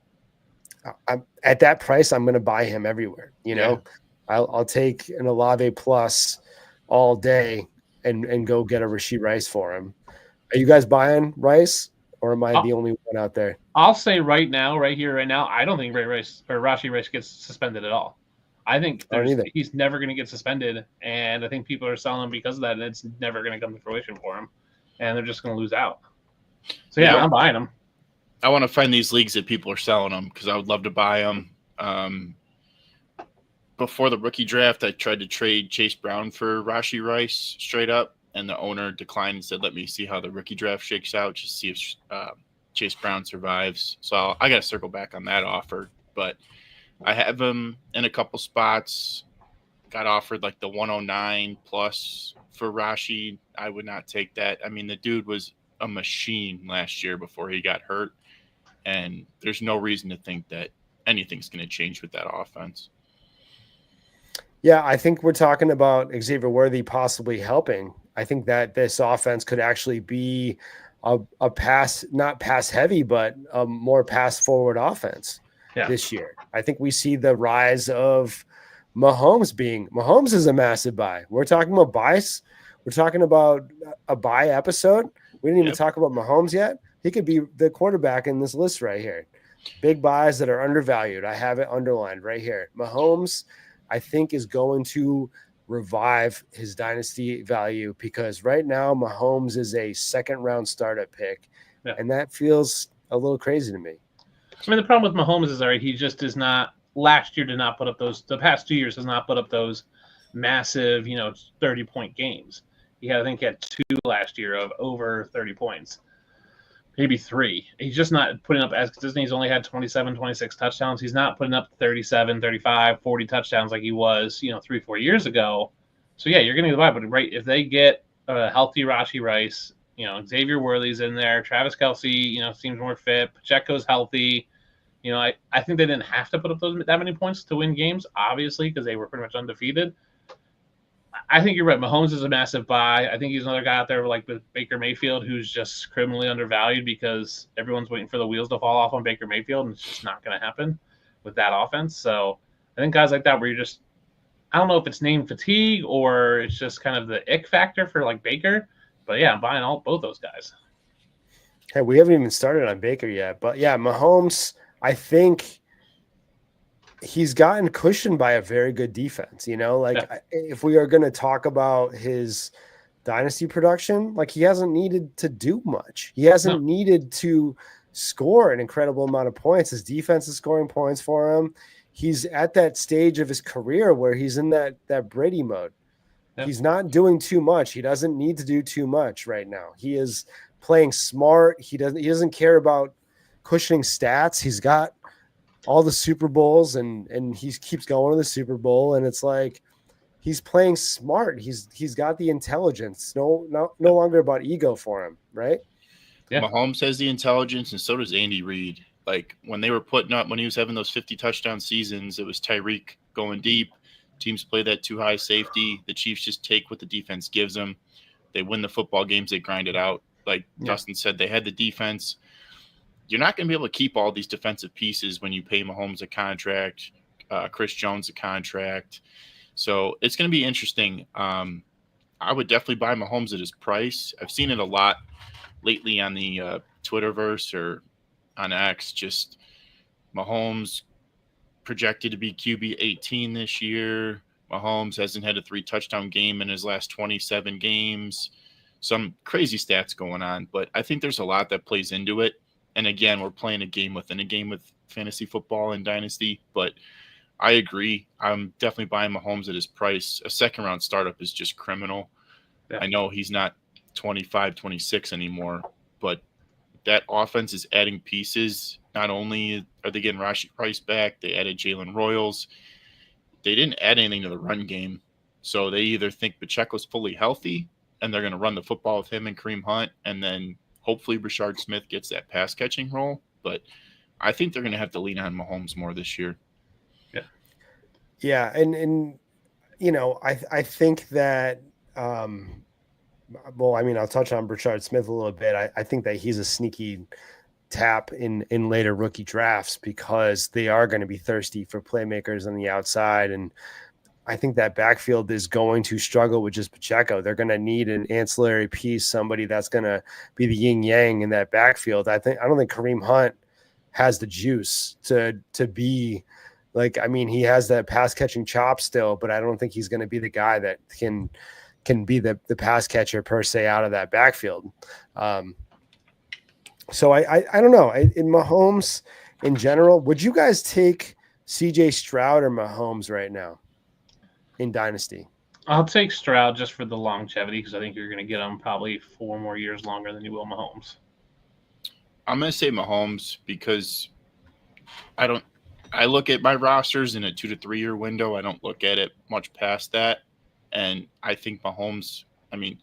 at that price. I'm going to buy him everywhere. I'll take an Olave plus all day and go get a Rashee Rice for him. Are you guys buying Rice, or am I the only one out there? I'll say right now, I don't think Rashee Rice gets suspended at all. I think he's never going to get suspended, and I think people are selling him because of that, and it's never going to come to fruition for him, and they're just going to lose out. So, I'm buying him. I want to find these leagues that people are selling them because I would love to buy them. Before the rookie draft, I tried to trade Chase Brown for Rashee Rice straight up, and the owner declined and said, let me see how the rookie draft shakes out, just see if Chase Brown survives. So I got to circle back on that offer, but I have him in a couple spots. Got offered like the 109 plus for Rashee. I would not take that. I mean, the dude was a machine last year before he got hurt, and there's no reason to think that anything's going to change with that offense. Yeah, I think we're talking about Xavier Worthy possibly helping. I think that this offense could actually be a pass, not pass heavy, but a more pass forward offense this year. I think we see the rise of Mahomes is a massive buy. We're talking about buys. We're talking about a buy episode. We didn't even talk about Mahomes yet. He could be the quarterback in this list right here. Big buys that are undervalued. I have it underlined right here. Mahomes, I think, is going to revive his dynasty value because right now Mahomes is a second-round startup pick, and that feels a little crazy to me. I mean, the problem with Mahomes is he just does not – last year did not put up those – the past 2 years has not put up those massive, 30-point games. I think he had 2 last year of over 30 points. Maybe 3. He's just not putting up as consistent. He's only had 27, 26 touchdowns. He's not putting up 37, 35, 40 touchdowns like he was, 3-4 years ago. So, you're getting the buy. But, if they get a healthy Rashee Rice, Xavier Worthy's in there, Travis Kelce, seems more fit, Pacheco's healthy. I think they didn't have to put up that many points to win games, obviously, because they were pretty much undefeated. I think you're right. Mahomes is a massive buy. I think he's another guy out there like with Baker Mayfield who's just criminally undervalued because everyone's waiting for the wheels to fall off on Baker Mayfield, and it's just not going to happen. with that offense. So I think guys like that where you're just, I don't know if it's name fatigue or it's just kind of the ick factor for like Baker, but yeah, I'm buying both those guys. Hey, we haven't even started on Baker yet, but yeah, Mahomes, I think he's gotten cushioned by a very good defense. If we are going to talk about his dynasty production, like he hasn't needed to do much. He hasn't needed to score an incredible amount of points. His defense is scoring points for him. He's at that stage of his career where he's in that Brady mode. Yep. He's not doing too much. He doesn't need to do too much right now. He is playing smart. He doesn't care about cushioning stats. He's got all the Super Bowls and he keeps going to the Super Bowl. And it's like, he's playing smart. He's got the intelligence. No longer about ego for him. Right. Yeah. Mahomes has the intelligence and so does Andy Reid. Like when they were putting up, when he was having those 50 touchdown seasons, it was Tyreek going deep. Teams play that too high safety. The Chiefs just take what the defense gives them. They win the football games. They grind it out. Like Dustin said, they had the defense. You're not going to be able to keep all these defensive pieces when you pay Mahomes a contract, Chris Jones a contract. So it's going to be interesting. I would definitely buy Mahomes at his price. I've seen it a lot lately on the Twitterverse or on X, just Mahomes projected to be QB 18 this year. Mahomes hasn't had a 3-touchdown game in his last 27 games. Some crazy stats going on, but I think there's a lot that plays into it. And again, we're playing a game within a game with fantasy football and Dynasty, but I agree. I'm definitely buying Mahomes at his price. A second-round startup is just criminal. Yeah. I know he's not 25, 26 anymore, but that offense is adding pieces. Not only are they getting Rashee Rice back, they added Jalen Royals. They didn't add anything to the run game. So they either think Pacheco's fully healthy and they're going to run the football with him and Kareem Hunt, and then hopefully Rashard Smith gets that pass-catching role. But I think they're going to have to lean on Mahomes more this year. Yeah. Yeah, and I think that well, I mean, I'll touch on Rashard Smith a little bit. I think that he's a sneaky tap in later rookie drafts because they are going to be thirsty for playmakers on the outside. And I think that backfield is going to struggle with just Pacheco. They're going to need an ancillary piece, somebody that's going to be the yin yang in that backfield. I don't think Kareem Hunt has the juice to be like, I mean, he has that pass catching chop still, but I don't think he's going to be the guy that can be the pass catcher per se out of that backfield. So I don't know. In Mahomes in general, would you guys take CJ Stroud or Mahomes right now in Dynasty? I'll take Stroud just for the longevity because I think you're going to get him probably 4 more years longer than you will Mahomes. I'm going to say Mahomes because I look at my rosters in a 2 to 3 year window. I don't look at it much past that. And I think Mahomes, I mean,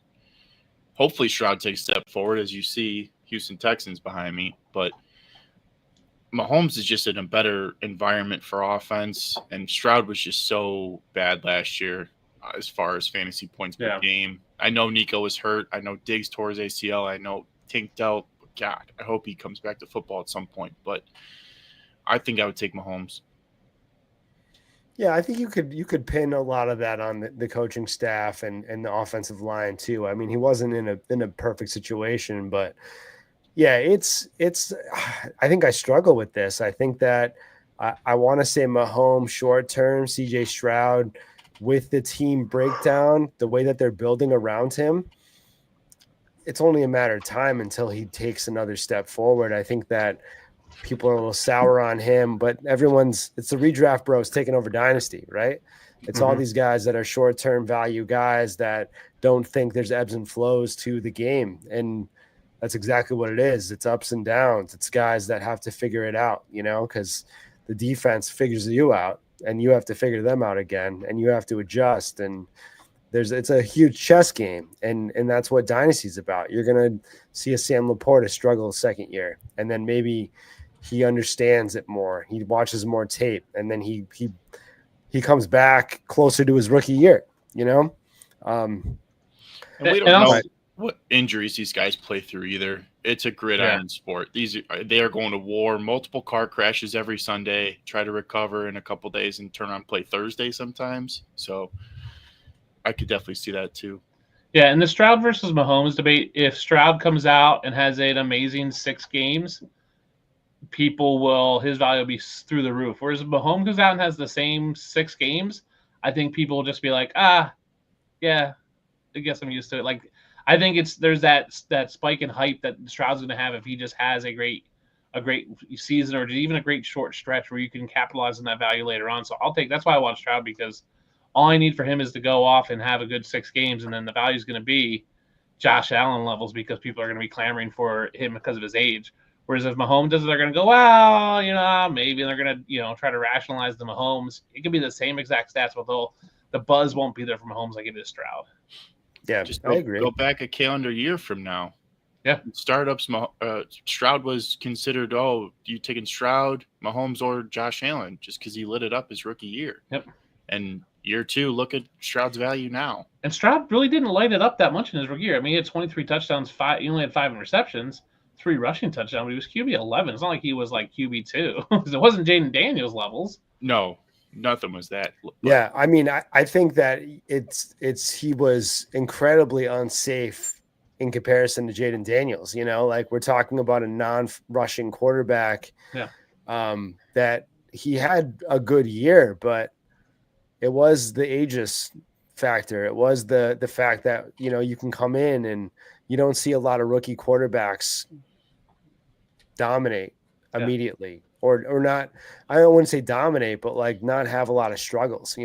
hopefully Stroud takes a step forward as you see Houston Texans behind me. But Mahomes is just in a better environment for offense. And Stroud was just so bad last year as far as fantasy points per game. I know Nico was hurt. I know Diggs tore his ACL. I know Tank dealt. God, I hope he comes back to football at some point. But I think I would take Mahomes. Yeah, I think you could pin a lot of that on the coaching staff and the offensive line too. I mean, he wasn't in a perfect situation, but yeah, it's. I think I struggle with this. I think that I want to say Mahomes short term, CJ Stroud with the team breakdown, the way that they're building around him. It's only a matter of time until he takes another step forward. I think that people are a little sour on him, but it's the redraft bros taking over Dynasty, right? It's all these guys that are short-term value guys that don't think there's ebbs and flows to the game. And that's exactly what it is. It's ups and downs. It's guys that have to figure it out, because the defense figures you out and you have to figure them out again and you have to adjust. And it's a huge chess game. And that's what Dynasty's about. You're going to see a Sam Laporta struggle second year. And then maybe he understands it more. He watches more tape, and then he comes back closer to his rookie year. And we don't know. what injuries these guys play through either. It's a gridiron sport. They are going to war, multiple car crashes every Sunday, try to recover in a couple days and turn on play Thursday sometimes. So I could definitely see that too. Yeah, and the Stroud versus Mahomes debate, if Stroud comes out and has an amazing 6 games, his value will be through the roof. Whereas if Mahomes goes out and has the same 6 games, I think people will just be like, yeah, I guess I'm used to it. Like, I think there's that spike in hype that Stroud's going to have if he just has a great season or even a great short stretch where you can capitalize on that value later on. So that's why I want Stroud, because all I need for him is to go off and have a good 6 games, and then the value is going to be Josh Allen levels because people are going to be clamoring for him because of his age. Whereas if Mahomes does it, they're going to go, well, maybe they're going to, try to rationalize the Mahomes. It could be the same exact stats, but the buzz won't be there for Mahomes like it is Stroud. Yeah, just I agree. Go back a calendar year from now. Yeah. Startups, Stroud was considered, you taking Stroud, Mahomes, or Josh Allen just because he lit it up his rookie year. Yep. And year 2, look at Stroud's value now. And Stroud really didn't light it up that much in his rookie year. I mean, he had 23 touchdowns, he only had 5 receptions, 3 rushing touchdowns, but he was QB 11. It's not like he was like QB 2 because it wasn't Jaden Daniels levels. No, nothing was that. Yeah, I mean, I think that he was incredibly unsafe in comparison to Jaden Daniels. Like we're talking about a non-rushing quarterback. Yeah. That he had a good year, but it was the ageist factor. It was the fact that you can come in and you don't see a lot of rookie quarterbacks dominate immediately. Or not, I don't want to say dominate, but like not have a lot of struggles,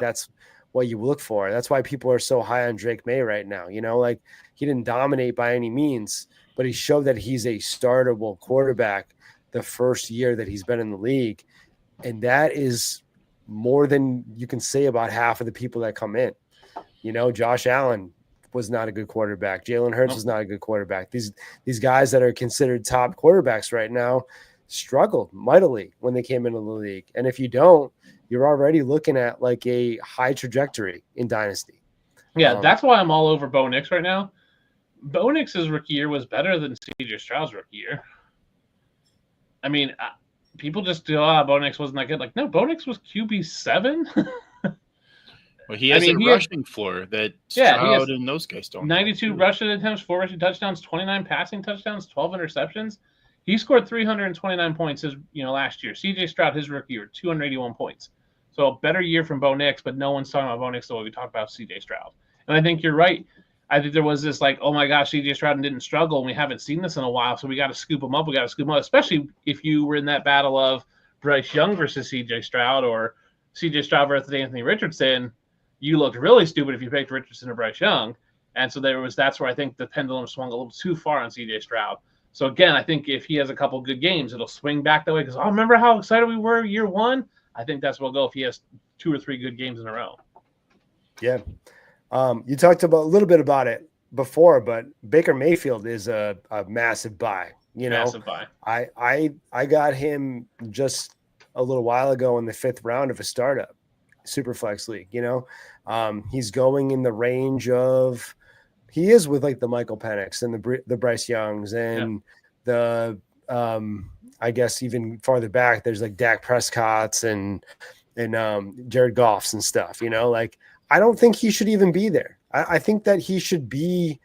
that's what you look for. That's why people are so high on Drake May right now. Like he didn't dominate by any means, but he showed that he's a startable quarterback the first year that he's been in the league. And that is more than you can say about half of the people that come in. Josh Allen was not a good quarterback. Jalen Hurts was not a good quarterback. These guys that are considered top quarterbacks right now struggled mightily when they came into the league. And if you don't, you're already looking at like a high trajectory in Dynasty. Yeah, that's why I'm all over Bo Nix right now. Bo Nix's rookie year was better than CJ Stroud's rookie year. I mean, people just do, Bo Nix wasn't that good. Like, no, Bo Nix was QB 7. Well, he has a rushing floor that Stroud and those guys don't. 92 rushing attempts, 4 rushing touchdowns, 29 passing touchdowns, 12 interceptions. He scored 329 points last year. CJ Stroud, his rookie year, 281 points. So a better year from Bo Nix, but no one's talking about Bo Nix the way we talk about CJ Stroud. And I think you're right. I think there was this like, oh my gosh, CJ Stroud didn't struggle, and we haven't seen this in a while, so we got to scoop him up. We got to scoop him up, especially if you were in that battle of Bryce Young versus CJ Stroud or CJ Stroud versus Anthony Richardson. You looked really stupid if you picked Richardson or Bryce Young. And so that's where I think the pendulum swung a little too far on CJ Stroud. So again, I think if he has a couple good games, it'll swing back that way. Because remember how excited we were year 1? I think that's where we'll go if he has 2 or 3 good games in a row. Yeah. You talked a little bit about it before, but Baker Mayfield is a massive buy. Massive buy. I got him just a little while ago in the 5th round of a startup superflex league. He's going in the range of. He is with like the Michael Penix and the Bryce Youngs and the I guess even farther back there's like Dak Prescott's and Jared Goff's and stuff. Like I don't think he should even be there. I think that he should be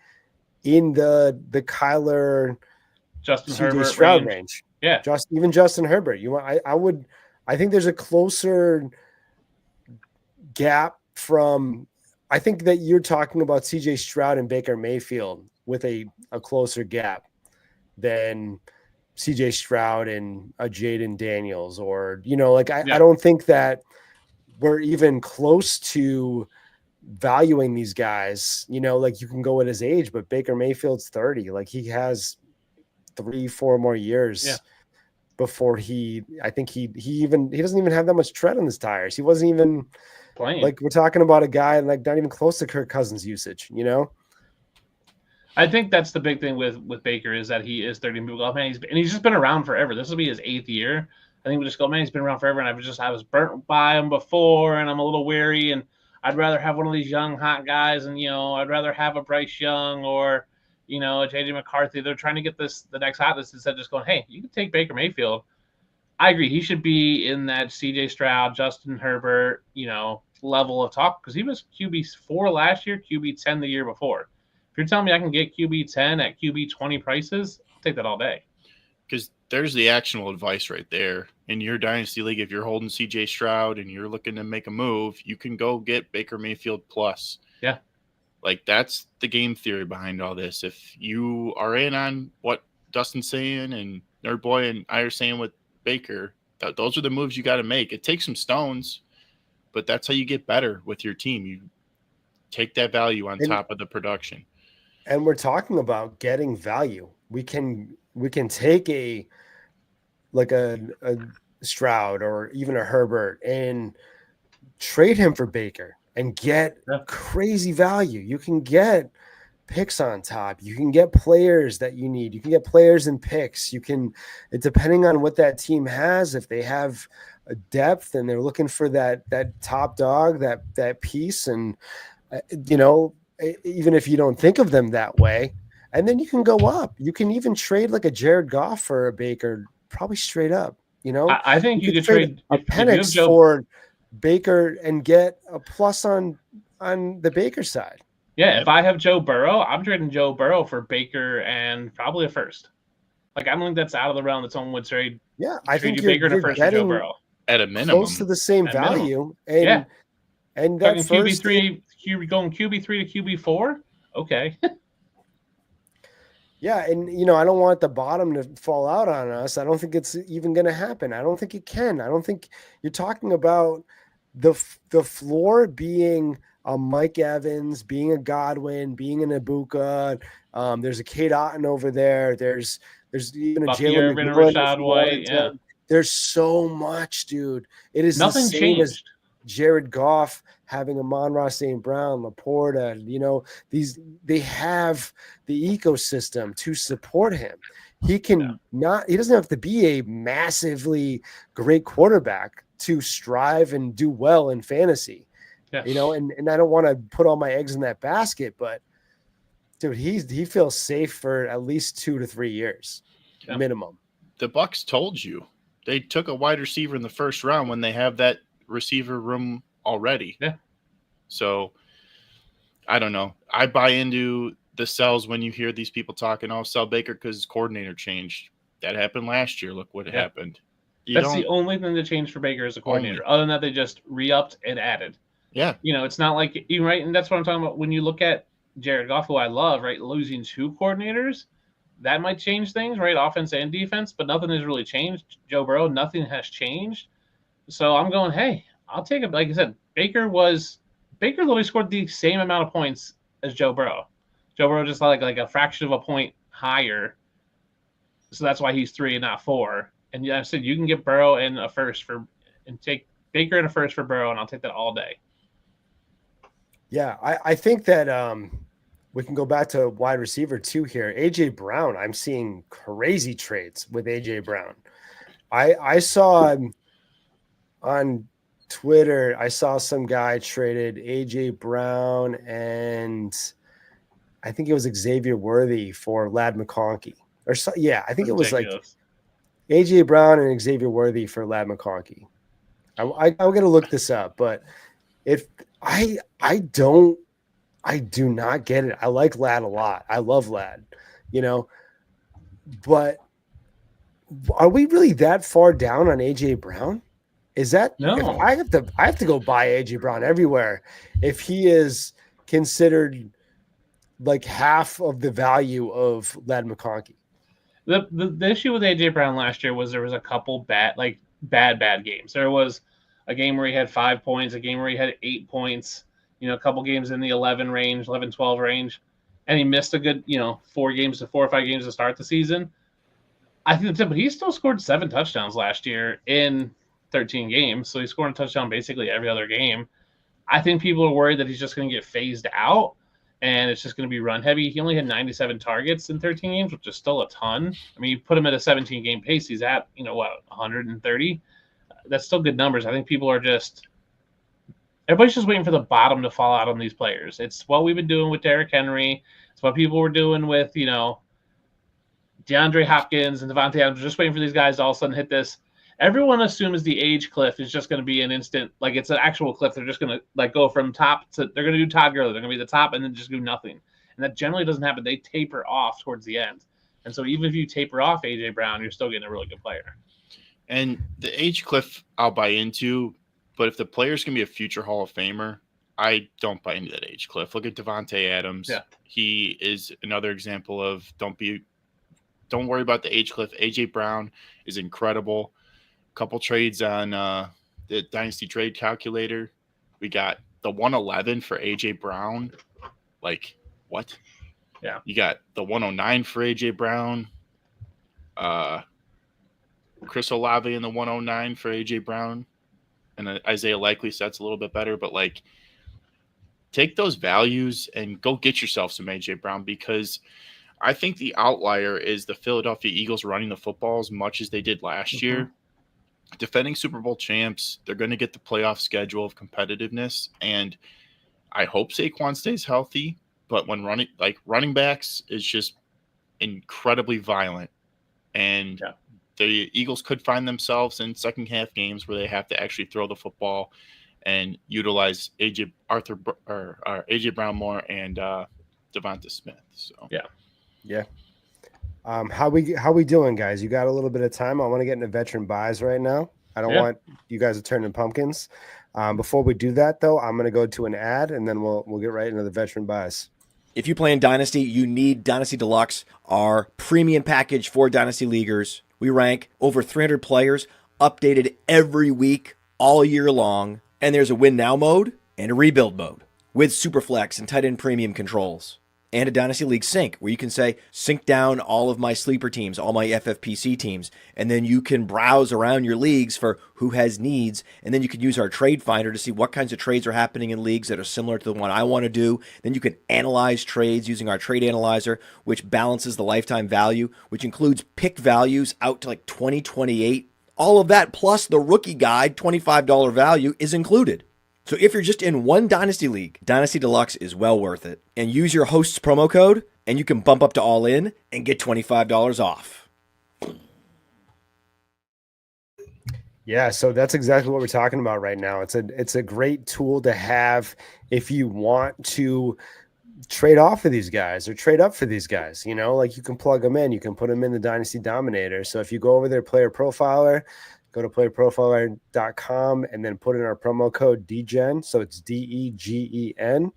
in the Kyler, Justin CJ Herbert Stroud range. Yeah, even Justin Herbert. I think there's a closer gap from. I think that you're talking about CJ Stroud and Baker Mayfield with a closer gap than CJ Stroud and a Jaden Daniels or, I don't think that we're even close to valuing these guys, like you can go at his age, but Baker Mayfield's 30, like he has 3-4 more years before I think he doesn't even have that much tread on his tires. He wasn't even playing. Like we're talking about a guy like not even close to Kirk Cousins usage, I think that's the big thing with Baker is that he is 30. People go, man, he's just been around forever. This will be his 8th year. I think we just go, man, he's been around forever, and I was burnt by him before, and I'm a little wary, and I'd rather have one of these young hot guys, and I'd rather have a Bryce Young or JJ McCarthy. They're trying to get the next hotness instead of just going, hey, you can take Baker Mayfield. I agree. He should be in that CJ Stroud, Justin Herbert, level of talk because he was QB4 last year, QB10 the year before. If you're telling me I can get QB10 at QB20 prices, I'll take that all day. Because there's the actionable advice right there. In your Dynasty League, if you're holding CJ Stroud and you're looking to make a move, you can go get Baker Mayfield plus. Yeah. Like, that's the game theory behind all this. If you are in on what Dustin's saying and Nerd Boy and I are saying with Baker, those are the moves you got to make. It takes some stones, but that's how you get better with your team. You take that value on top of the production. And we're talking about getting value. We can take a Stroud or even a Herbert and trade him for Baker and get crazy value. You can get picks on top. You can get players that you need. You can get players and picks. You can, depending on what that team has, if they have a depth and they're looking for that top dog, that piece, and even if you don't think of them that way, and then you can go up. You can even trade like a Jared Goff for a Baker, probably straight up. I think you could trade a Penix for Baker and get a plus on the Baker side. Yeah, if I have Joe Burrow, I'm trading Joe Burrow for Baker and probably a first. Like, I don't think that's out of the realm that someone would trade. Yeah, I think you Baker and a first for Joe Burrow at a minimum, close to the same value. And that first QB3, going QB3 to QB4. Okay. Yeah, and I don't want the bottom to fall out on us. I don't think it's even going to happen. I don't think it can. I don't think you're talking about the floor being a Mike Evans, being a Godwin, being an Ibuka. There's a Kate Otten over there. There's even a Jalen Rashad White. Yeah. There's so much, dude. It is nothing the same changed. As Jared Goff having Amon-Ra St. Brown, Laporta, they have the ecosystem to support him. He can he doesn't have to be a massively great quarterback to strive and do well in fantasy. Yeah. And I don't want to put all my eggs in that basket, but dude, he feels safe for at least 2 to 3 years minimum. The Bucs told you they took a wide receiver in the first round when they have that receiver room already. Yeah. So I don't know. I buy into the sells when you hear these people talking, sell Baker because his coordinator changed. That happened last year. Look what happened. That's the only thing that changed for Baker as a coordinator. Other than that, they just re-upped and added. Yeah. It's not like you right, and that's what I'm talking about. When you look at Jared Goff, who I love, right, losing 2 coordinators, that might change things, right? Offense and defense, but nothing has really changed. Joe Burrow, nothing has changed. So I'm going, hey, I'll take it. Like I said, Baker literally scored the same amount of points as Joe Burrow. Joe Burrow just like a fraction of a point higher. So that's why he's 3 and not 4. And I said you can get Burrow and a first and take Baker and a first for Burrow, and I'll take that all day. Yeah, I think that we can go back to wide receiver 2 here. AJ Brown, I'm seeing crazy trades with AJ Brown. I saw on Twitter, I saw some guy traded AJ Brown and I think it was Xavier Worthy for Ladd McConkey. I think it was like AJ Brown and Xavier Worthy for Ladd McConkey. I'm going to look this up, but if I do not get it. I like Ladd a lot. I love Ladd, but are we really that far down on AJ Brown? Is that no? I have to go buy AJ Brown everywhere if he is considered like half of the value of Ladd McConkey. The issue with AJ Brown last year was there was a couple bad games. There was a game where he had 5 points, a game where he had 8 points, a couple games in the 11 range, 11, 12 range, and he missed a good, 4 or 5 games to start the season. I think that's it, but he still scored 7 touchdowns last year in 13 games. So he scored a touchdown basically every other game. I think people are worried that he's just going to get phased out and it's just going to be run heavy. He only had 97 targets in 13 games, which is still a ton. I mean, you put him at a 17-game pace, he's at, 130. That's still good numbers. I think everybody's just waiting for the bottom to fall out on these players. It's what we've been doing with Derrick Henry. It's what people were doing with, DeAndre Hopkins and Devontae Adams, just waiting for these guys to all of a sudden hit this. Everyone assumes the age cliff is just going to be an instant, like it's an actual cliff. They're just going to go from top to, they're going to do Todd Gurley. They're going to be the top and then just do nothing. And that generally doesn't happen. They taper off towards the end. And so even if you taper off AJ Brown, you're still getting a really good player. And the age cliff I'll buy into, but if the player's going to be a future Hall of Famer, I don't buy into that age cliff. Look at Devontae Adams. Yeah. He is another example of don't worry about the age cliff. AJ Brown is incredible. Couple trades on the Dynasty trade calculator. We got the 111 for AJ Brown. Like, what? Yeah. You got the 109 for AJ Brown. Chris Olave in the 109 for AJ Brown. And Isaiah Likely sets a little bit better, but like, take those values and go get yourself some AJ Brown, because I think the outlier is the Philadelphia Eagles running the football as much as they did last year. Defending Super Bowl champs, they're going to get the playoff schedule of competitiveness, and I hope Saquon stays healthy. But when running backs is just incredibly violent, and the Eagles could find themselves in second half games where they have to actually throw the football and utilize AJ Brown more and Devonta Smith. So yeah. How we doing, guys? You got a little bit of time. I want to get into veteran buys right now. I don't want you guys to turn into pumpkins. Before we do that, though, I'm going to go to an ad, and then we'll get right into the veteran buys. If you play in Dynasty, you need Dynasty Deluxe, our premium package for Dynasty Leaguers. We rank over 300 players, updated every week, all year long. And there's a win now mode and a rebuild mode with superflex and tight end premium controls. And a Dynasty League sync where you can say, sync down all of my sleeper teams, all my FFPC teams. And then you can browse around your leagues for who has needs. And then you can use our trade finder to see what kinds of trades are happening in leagues that are similar to the one I want to do. Then you can analyze trades using our trade analyzer, which balances the lifetime value, which includes pick values out to like 2028. All of that plus the rookie guide, $25 value is included. So if you're just in one Dynasty League, Dynasty Deluxe is well worth it. And use your host's promo code, and you can bump up to all in and get $25 off. Yeah, so that's exactly what we're talking about right now. It's a great tool to have if you want to trade off of these guys or trade up for these guys. Like you can plug them in. You can put them in the Dynasty Dominator. So if you go over there, Player Profiler, go to playerprofiler.com and then put in our promo code DGEN. So it's DEGEN.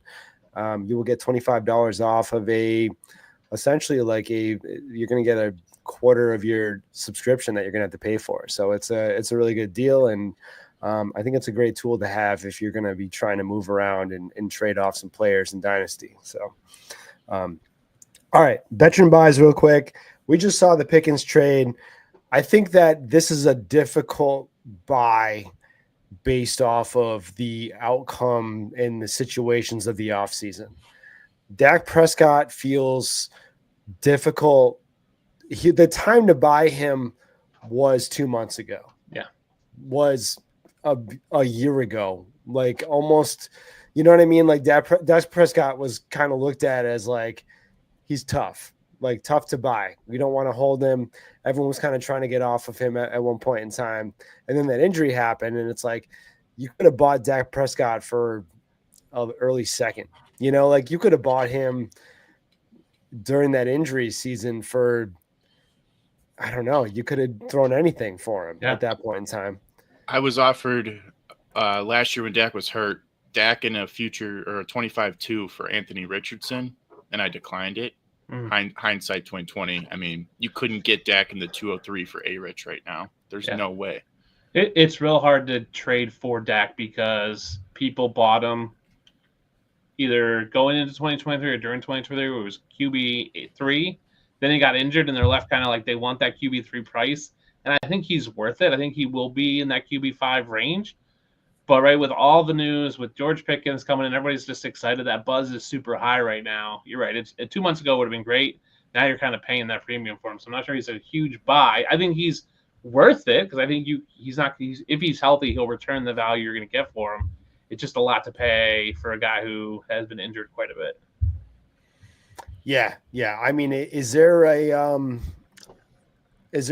You will get $25 off of essentially you're going to get a quarter of your subscription that you're going to have to pay for. So it's a really good deal. And I think it's a great tool to have if you're going to be trying to move around and trade off some players in Dynasty. So, all right, veteran buys real quick. We just saw the Pickens trade. I think that this is a difficult buy based off of the outcome and the situations of the offseason. Dak Prescott feels difficult. The time to buy him was 2 months ago. Yeah. Was a year ago. Like almost, you know what I mean? Like Dak Prescott was kind of looked at as like, he's tough. Like tough to buy. We don't want to hold him. Everyone was kind of trying to get off of him at one point in time. And then that injury happened. And it's like, you could have bought Dak Prescott for an early second, like you could have bought him during that injury season for, I don't know. You could have thrown anything for him at that point in time. I was offered last year when Dak was hurt, Dak in a future or a 25-2 for Anthony Richardson. And I declined it. Hindsight 2020. I mean, you couldn't get Dak in the 203 for A-Rich right now. There's no way. It's real hard to trade for Dak because people bought him either going into 2023 or during 2023 where it was QB3. Then he got injured and they're left kind of like they want that QB3 price. And I think he's worth it. I think he will be in that QB5 range. But right, with all the news, with George Pickens coming in, everybody's just excited. That buzz is super high right now. You're right. 2 months ago would have been great. Now you're kind of paying that premium for him. So I'm not sure he's a huge buy. I think he's worth it because I think if he's healthy, he'll return the value you're going to get for him. It's just a lot to pay for a guy who has been injured quite a bit. Yeah. I mean, is there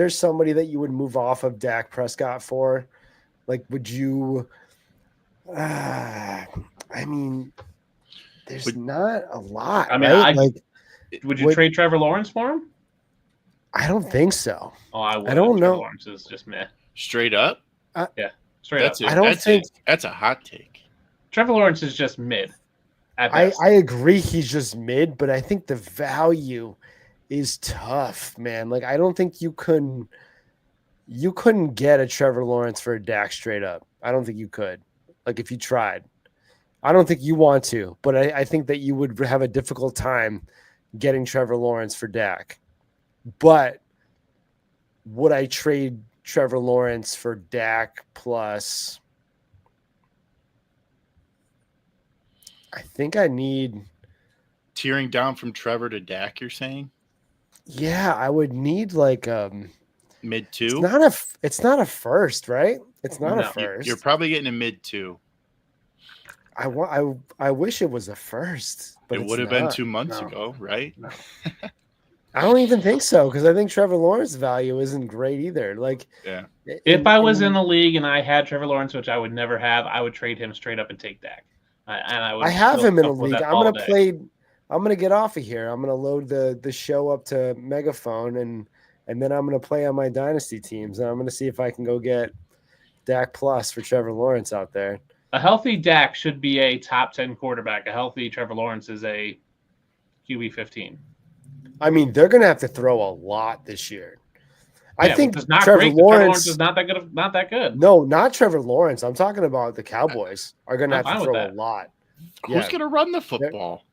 somebody that you would move off of Dak Prescott for? Like, would you? I mean, there's not a lot, I mean, right? would you trade Trevor Lawrence for him? I don't think so. Oh, I would. I don't know. Trevor Lawrence is just meh. Straight up? Yeah, straight up. That's a hot take. Trevor Lawrence is just mid. I agree he's just mid, but I think the value is tough, man. Like, I don't think you couldn't get a Trevor Lawrence for a Dak straight up. I don't think you could. Like, if you tried. I don't think you want to, but I think that you would have a difficult time getting Trevor Lawrence for Dak. But would I trade Trevor Lawrence for Dak plus? I think I need tearing down from Trevor to Dak. You're saying? Yeah, I would need like mid 2. It's not a first, right? It's not a first. You're probably getting a mid 2. I wish it was a first, but it would have been 2 months ago, right? No. I don't even think so, because I think Trevor Lawrence's value isn't great either. Like, if I was in the league and I had Trevor Lawrence, which I would never have, I would trade him straight up and take Dak. I have him in a league. I'm gonna get off of here. I'm gonna load the show up to Megaphone, and then I'm gonna play on my Dynasty teams, and I'm gonna see if I can go get Dak plus for Trevor Lawrence out there. A healthy Dak should be a top 10 quarterback. A healthy Trevor Lawrence is a QB 15. I mean, they're going to have to throw a lot this year. I think Trevor Lawrence is not that good. No, not Trevor Lawrence. I'm talking about the Cowboys are going to have to throw a lot. Who's going to run the football?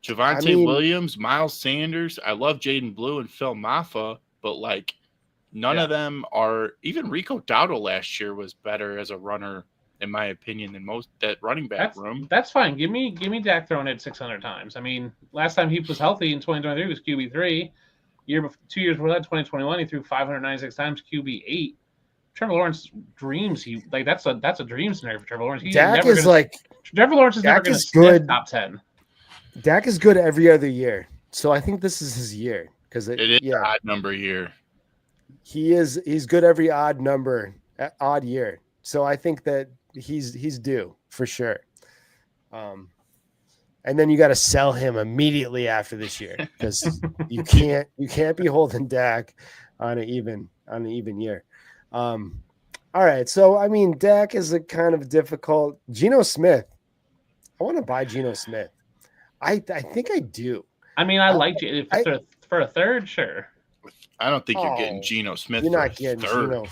Javonte Williams, Miles Sanders. I love Jaden Blue and Phil Maffa, but like none of them are. Even Rico Dowdle last year was better as a runner, in my opinion, than most that running back room. That's fine. Give me Dak throwing it 600 times. I mean, last time he was healthy in 2023 was QB3. 2 years before that, 2021, he threw 596 times, QB8. Trevor Lawrence dreams that's a dream scenario for Trevor Lawrence. Trevor Lawrence is never going to sniff top 10. Dak is good every other year, so I think this is his year because it is an odd number year. He's good every odd year. So I think that he's due for sure. And then you got to sell him immediately after this year because you can't be holding Dak on an even year. All right, so I mean, Dak is a kind of difficult. Geno Smith, I want to buy Geno Smith. I think I do. I mean, I like it for a third, sure. I don't think you're getting Geno Smith. You're not getting Geno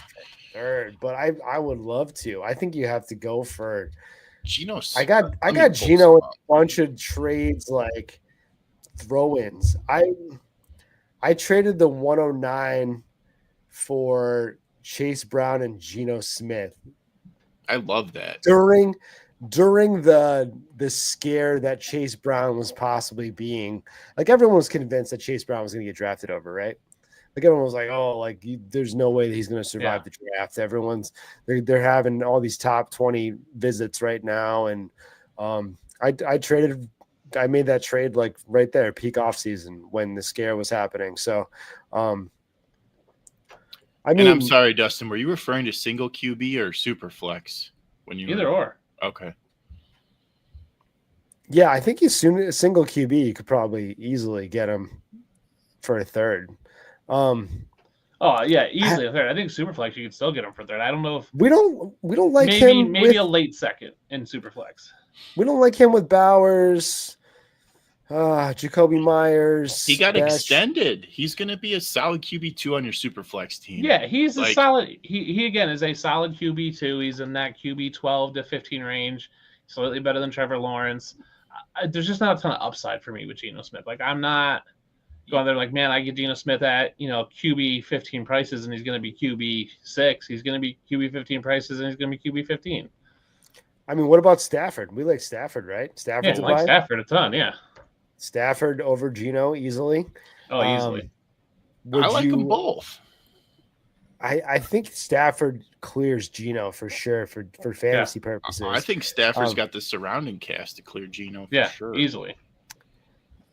third, but I would love to. I think you have to go for Geno. I got Geno in a bunch of trades like throw-ins. I traded the 109 for Chase Brown and Geno Smith. I love that. During the scare that Chase Brown was possibly being, like everyone was convinced that Chase Brown was going to get drafted over, right? Like everyone was like, "Oh, like there's no way that he's going to survive the draft." They're having all these top 20 visits right now, and I made that trade like right there, peak off season when the scare was happening. So, and I'm sorry, Dustin, were you referring to single QB or super flex when you either or? Okay. Yeah, I think a single QB you could probably easily get him for a third. Easily a third. I think Superflex you could still get him for third. I don't know if we don't like him. Maybe a late second in Superflex. We don't like him with Bowers, Jacoby Myers. He got extended. He's going to be a solid QB2 on your Superflex team. Yeah, he's a solid. He again is a solid QB2. He's in that QB 12 to 15 range. Slightly better than Trevor Lawrence. There's just not a ton of upside for me with Geno Smith. Like I'm not going there like, man, I get Geno Smith at QB 15 prices and he's going to be QB 6. He's going to be QB 15 prices and he's going to be QB 15. I mean, what about Stafford? We like Stafford, right? Stafford's like Stafford a ton, yeah. Stafford over Geno easily. Oh, easily. I like them both. I think Stafford clears Geno for sure for fantasy purposes. I think Stafford's got the surrounding cast to clear Geno for sure. Easily.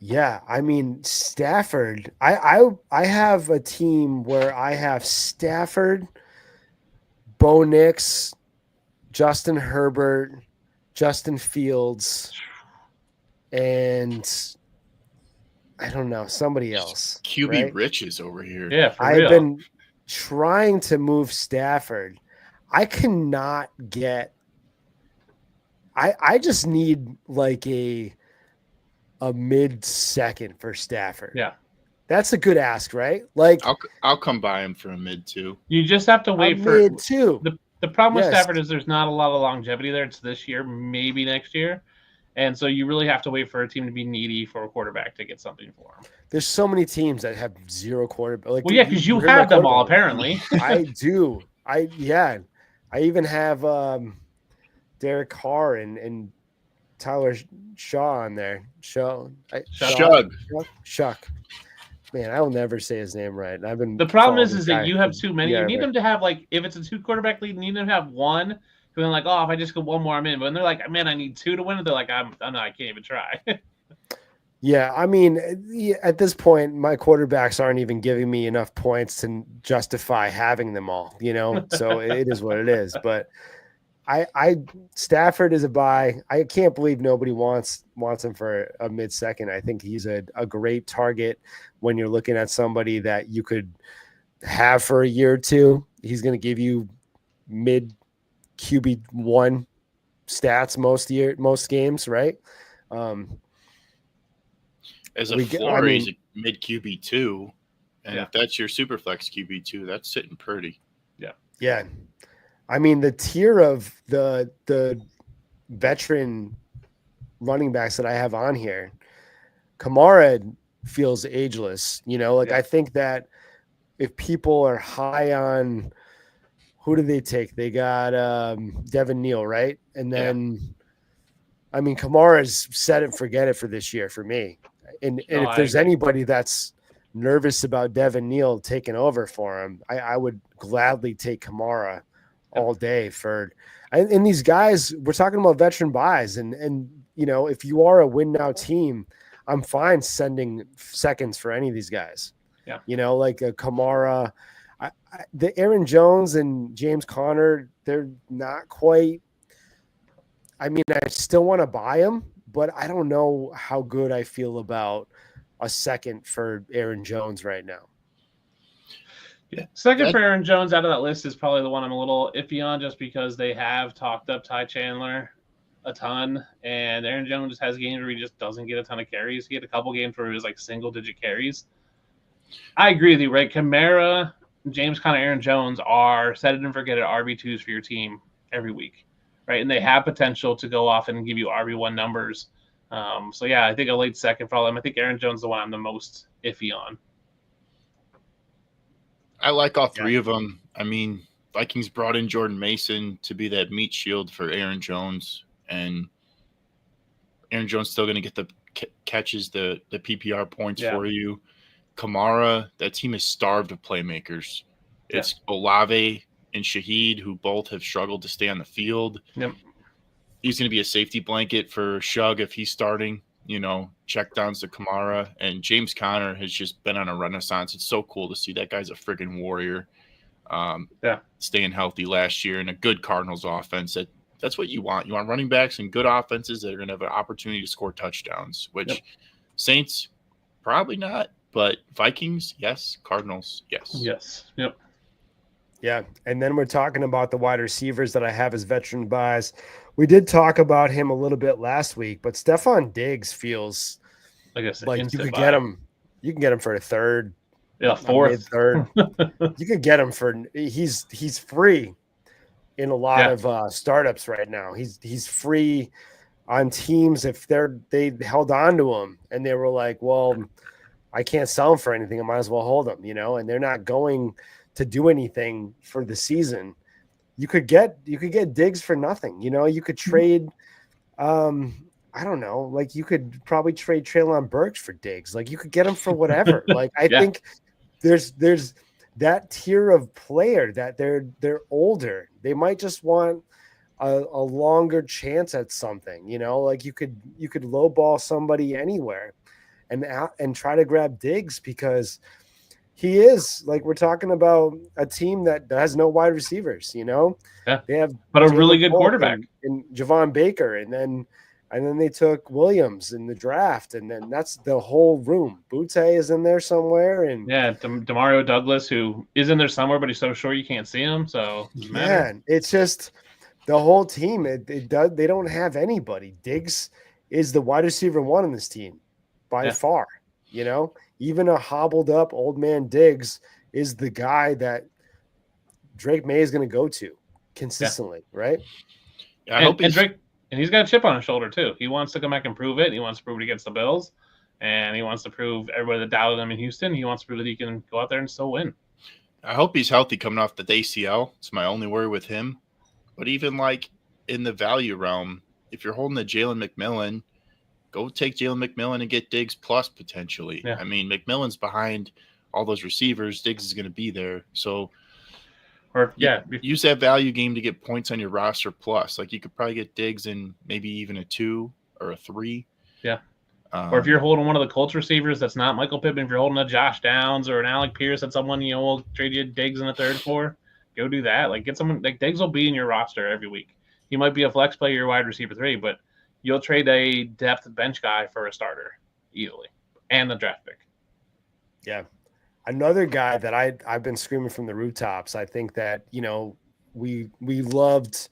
Yeah, I mean Stafford. I have a team where I have Stafford, Bo Nix, Justin Herbert, Justin Fields, and I don't know, somebody else. QB right? riches over here. Yeah, for I've real. been trying to move Stafford. I cannot get. I just need like a mid-second for Stafford. Yeah. That's a good ask, right? Like I'll come by him for a mid too. You just have to a wait for mid too. the problem with Yes. Stafford is there's not a lot of longevity there. It's this year, maybe next year. And so you really have to wait for a team to be needy for a quarterback to get something for him. There's so many teams that have zero quarterback. Like, Well, yeah, because you heard my have them all, quarterback. apparently. I do. I even have Derek Carr and Tyler Shaw on there. Shuck. Man, I will never say his name right. I've been. The problem following is this that guy you have for too many. You need forever. them to have, like, if it's a 2 quarterback league, you need them to have one. Then like, oh, if I just go one more, I'm in. But when they're like, man, I need 2 to win, they're like, I can't even try. Yeah, I mean, at this point, my quarterbacks aren't even giving me enough points to justify having them all. So it is what it is. But Stafford is a buy. I can't believe nobody wants him for a mid-second. I think he's a great target when you're looking at somebody that you could have for a year or two. He's going to give you mid QB1 stats most games, right? As a floor, he's a mid QB2. And if that's your superflex QB2, that's sitting pretty. Yeah. I mean, the tier of the veteran running backs that I have on here, Kamara feels ageless. I think that if people are high on, who do they take? They got Devin Neal, right? And then, I mean, Kamara's set it, forget it for this year for me. And if there's anybody that's nervous about Devin Neal taking over for him, I would gladly take Kamara all day and these guys, we're talking about veteran buys and if you are a win now team, I'm fine sending seconds for any of these guys. Like a Kamara, the Aaron Jones and James Conner, they're not quite. I mean, I still want to buy them, but I don't know how good I feel about a second for Aaron Jones right now. Yeah. Second for Aaron Jones out of that list is probably the one I'm a little iffy on, just because they have talked up Ty Chandler a ton, and Aaron Jones has games where he just doesn't get a ton of carries. He had a couple games where he was like single-digit carries. I agree with you, right? Kamara, James Conner, Aaron Jones are set it and forget it RB2s for your team every week, right? And they have potential to go off and give you RB1 numbers. So, yeah, I think a late second for all of them. I think Aaron Jones is the one I'm the most iffy on. I like all three of them. I mean, Vikings brought in Jordan Mason to be that meat shield for Aaron Jones, and Aaron Jones still going to get the catches, the PPR points for you. Kamara, that team is starved of playmakers. It's Olave and Shaheed, who both have struggled to stay on the field. Yep. He's going to be a safety blanket for Shug if he's starting. Check downs to Kamara, and James Conner has just been on a renaissance. It's so cool to see that guy's a friggin' warrior. Staying healthy last year and a good Cardinals offense. That's what you want. You want running backs and good offenses that are going to have an opportunity to score touchdowns, which Saints, probably not, but Vikings, yes. Cardinals, yes. Yes. Yep. Yeah, and then we're talking about the wide receivers that I have as veteran buys. We did talk about him a little bit last week, but Stephon Diggs feels like you could get him. You can get him for a third, fourth, third. You could get him for he's free in a lot of startups right now. He's free on teams if they held on to him and they were like, well, I can't sell him for anything. I might as well hold him, and they're not going to do anything for the season. You could get Diggs for nothing. You could trade. I don't know. Like you could probably trade Treylon Burks for Diggs. Like you could get him for whatever. Like I think there's that tier of player that they're older. They might just want a longer chance at something. Like you could lowball somebody anywhere. and try to grab Diggs, because he is, like, we're talking about a team that has no wide receivers, you know? Yeah. They have But a Jalen really good Polk quarterback. and Javon Baker, and then they took Williams in the draft, and then that's the whole room. Butte is in there somewhere, and Yeah, Demario Douglas, who is in there somewhere, but he's so short you can't see him, so it doesn't matter. man, it's just the whole team. It does. They don't have anybody. Diggs is the wide receiver one in this team by far. You know, even a hobbled up old man Diggs is the guy that Drake May is going to go to consistently, right? Yeah, I hope Drake, and he's got a chip on his shoulder too. He wants to come back and prove it. He wants to prove it against the Bills, and he wants to prove everybody that doubted him in Houston. He wants to prove that he can go out there and still win. I hope he's healthy coming off the ACL. It's my only worry with him. But even like in the value realm, if you're holding the Jalen McMillan, go take Jalen McMillan and get Diggs plus potentially. Yeah. I mean, McMillan's behind all those receivers. Diggs is going to be there. So use that value game to get points on your roster plus. Like you could probably get Diggs in maybe even a 2 or a 3. Yeah. Or if you're holding one of the Colts receivers that's not Michael Pittman, if you're holding a Josh Downs or an Alec Pierce, that's someone, you know, will trade you Diggs in the third for, go do that. Like get someone like Diggs will be in your roster every week. He might be a flex player, your wide receiver 3, but you'll trade a depth bench guy for a starter easily and a draft pick. Yeah. Another guy that I've been screaming from the rooftops. I think that, you know, we loved.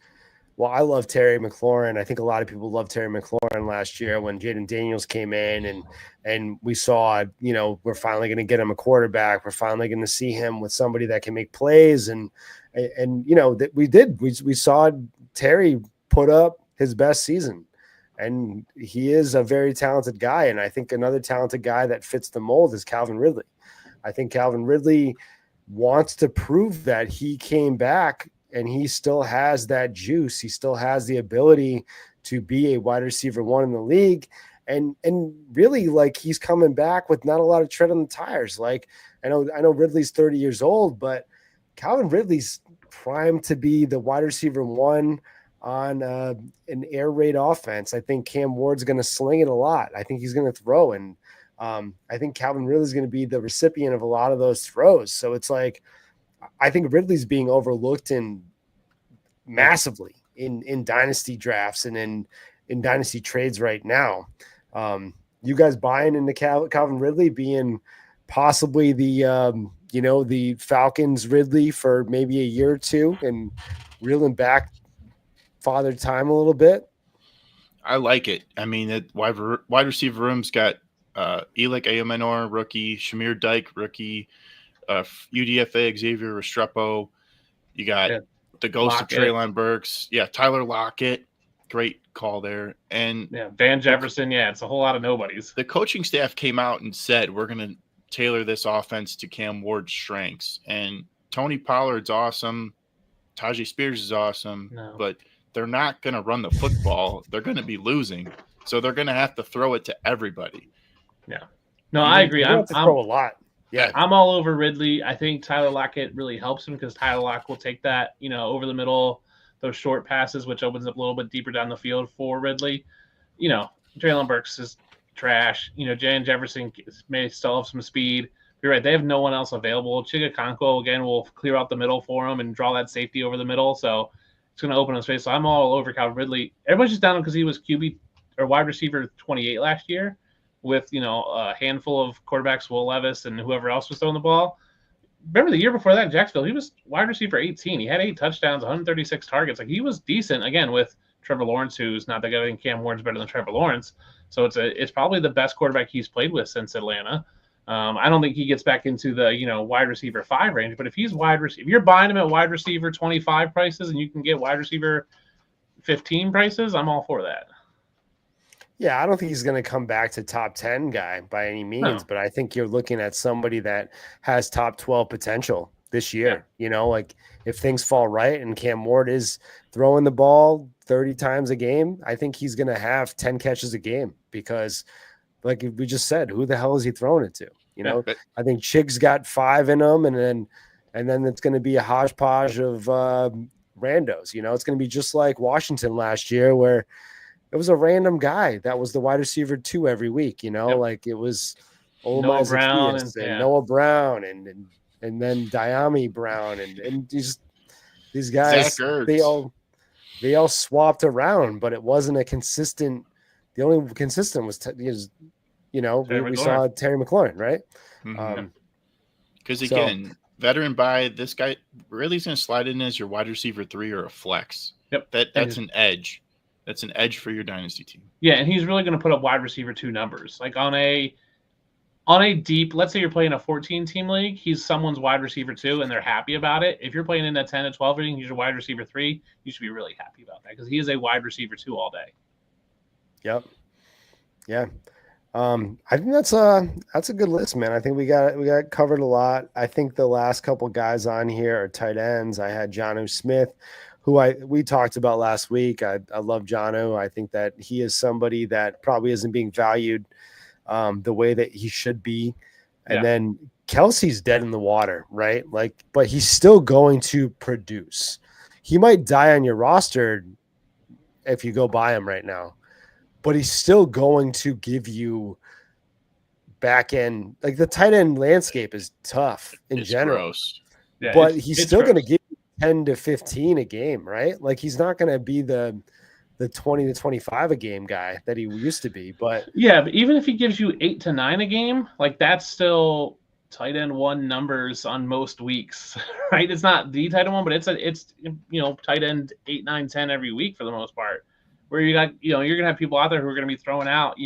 Well, I love Terry McLaurin. I think a lot of people loved Terry McLaurin last year when Jaden Daniels came in, and we saw, you know, we're finally going to get him a quarterback. We're finally going to see him with somebody that can make plays, and you know that we saw Terry put up his best season, and he is a very talented guy. And I think another talented guy that fits the mold is Calvin Ridley. I think Calvin Ridley wants to prove that he came back and he still has that juice. He still has the ability to be a wide receiver one in the league. And really, like, he's coming back with not a lot of tread on the tires. Like, I know Ridley's 30 years old, but Calvin Ridley's primed to be the wide receiver one on an air raid offense. I think Cam Ward's going to sling it a lot. I think he's going to throw. And I think Calvin Ridley's going to be the recipient of a lot of those throws. So it's like, I think Ridley's being overlooked massively in dynasty drafts and in dynasty trades right now. You guys buying into Calvin Ridley being possibly the Falcons Ridley for maybe a year or two and reeling back Father Time a little bit? I like it. I mean, that wide receiver room's got Elick Ayamenor, rookie, Shamir Dyke, rookie, UDFA Xavier Restrepo. You got the ghost Lockett. Of Treylon Burks. Yeah, Tyler Lockett. Great call there. And Van Jefferson. Yeah, it's a whole lot of nobodies. The coaching staff came out and said, we're going to tailor this offense to Cam Ward's strengths. And Tony Pollard's awesome. Tajay Spears is awesome. No. But they're not going to run the football. They're going to be losing. So they're going to have to throw it to everybody. Yeah. No, I agree. I'm throw a lot. Yeah, I'm all over Ridley. I think Tyler Lockett really helps him because Tyler Lockett will take that, you know, over the middle, those short passes, which opens up a little bit deeper down the field for Ridley. You know, Treylon Burks is trash. You know, Jan Jefferson may still have some speed. You're right. They have no one else available. Chigakonko, again, will clear out the middle for him and draw that safety over the middle. So it's going to open up space. So I'm all over Calvin Ridley. Everyone's just down because he was QB or wide receiver 28 last year. With, you know, a handful of quarterbacks, Will Levis and whoever else was throwing the ball. Remember the year before that in Jacksonville, he was wide receiver 18. He had 8 touchdowns, 136 targets. Like, he was decent, again, with Trevor Lawrence, who's not that good. I think Cam Ward's better than Trevor Lawrence. So it's probably the best quarterback he's played with since Atlanta. I don't think he gets back into the, you know, wide receiver 5 range. But if he's if you're buying him at wide receiver 25 prices and you can get wide receiver 15 prices, I'm all for that. Yeah, I don't think he's going to come back to top 10 guy by any means, but I think you're looking at somebody that has top 12 potential this year. Yeah. You know, like if things fall right and Cam Ward is throwing the ball 30 times a game, I think he's going to have 10 catches a game because, like we just said, who the hell is he throwing it to? You know, I think Chig's got 5 in him, and then it's going to be a hodgepodge of randos. You know, it's going to be just like Washington last year where it was a random guy that was the wide receiver 2 every week, like it was Noah Brown and Noah Brown and then Diami Brown and these guys, Zach Ertz. they all swapped around, but it wasn't a consistent. The only consistent was we saw Terry McLaurin, right? Because again, veteran buy, this guy really is going to slide in as your wide receiver 3 or a flex. Yep, that's an edge. That's an edge for your dynasty team. Yeah, and he's really going to put up wide receiver 2 numbers. Like on a deep, let's say you're playing a 14-team league, he's someone's wide receiver 2, and they're happy about it. If you're playing in a 10 to 12 league, he's your wide receiver 3. You should be really happy about that because he is a wide receiver 2 all day. Yep. Yeah. I think that's a good list, man. I think we got covered a lot. I think the last couple guys on here are tight ends. I had Jonnu Smith, who we talked about last week. I love Jonnu. I think that he is somebody that probably isn't being valued the way that he should be. And then Kelsey's dead in the water, right? Like, but he's still going to produce. He might die on your roster if you go buy him right now, but he's still going to give you back end. Like the tight end landscape is tough in general. Gross. Yeah, but he's still going to give you 10 to 15 a game, right? Like he's not going to be the 20 to 25 a game guy that he used to be. But yeah, but even if he gives you 8 to 9 a game, like that's still tight end 1 numbers on most weeks, right? It's not the tight end 1, but it's tight end 8, 9, 10 every week for the most part. Where you got, you're going to have people out there who are going to be throwing out,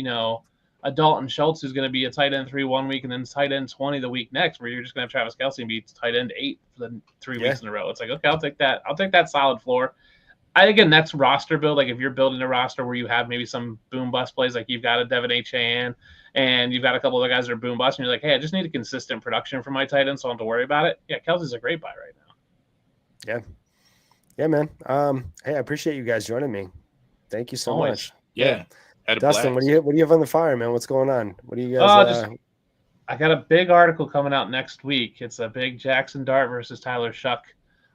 a Dalton Schultz who's going to be a tight end 3 1 week and then tight end 20 the week next, where you're just going to have Travis Kelce and be tight end 8 for the 3 weeks in a row. It's like, okay, I'll take that. I'll take that solid floor. Again, that's roster build. Like if you're building a roster where you have maybe some boom bust plays, like you've got a Devin Achane and you've got a couple of other guys that are boom bust, and you're like, hey, I just need a consistent production from my tight end, so I don't have to worry about it. Yeah, Kelsey's a great buy right now. Yeah, man. Hey, I appreciate you guys joining me. Thank you so much. Yeah. Dustin, what do you have on the fire, man? What's going on? What do you guys? I got a big article coming out next week. It's a big Jackson Dart versus Tyler Shuck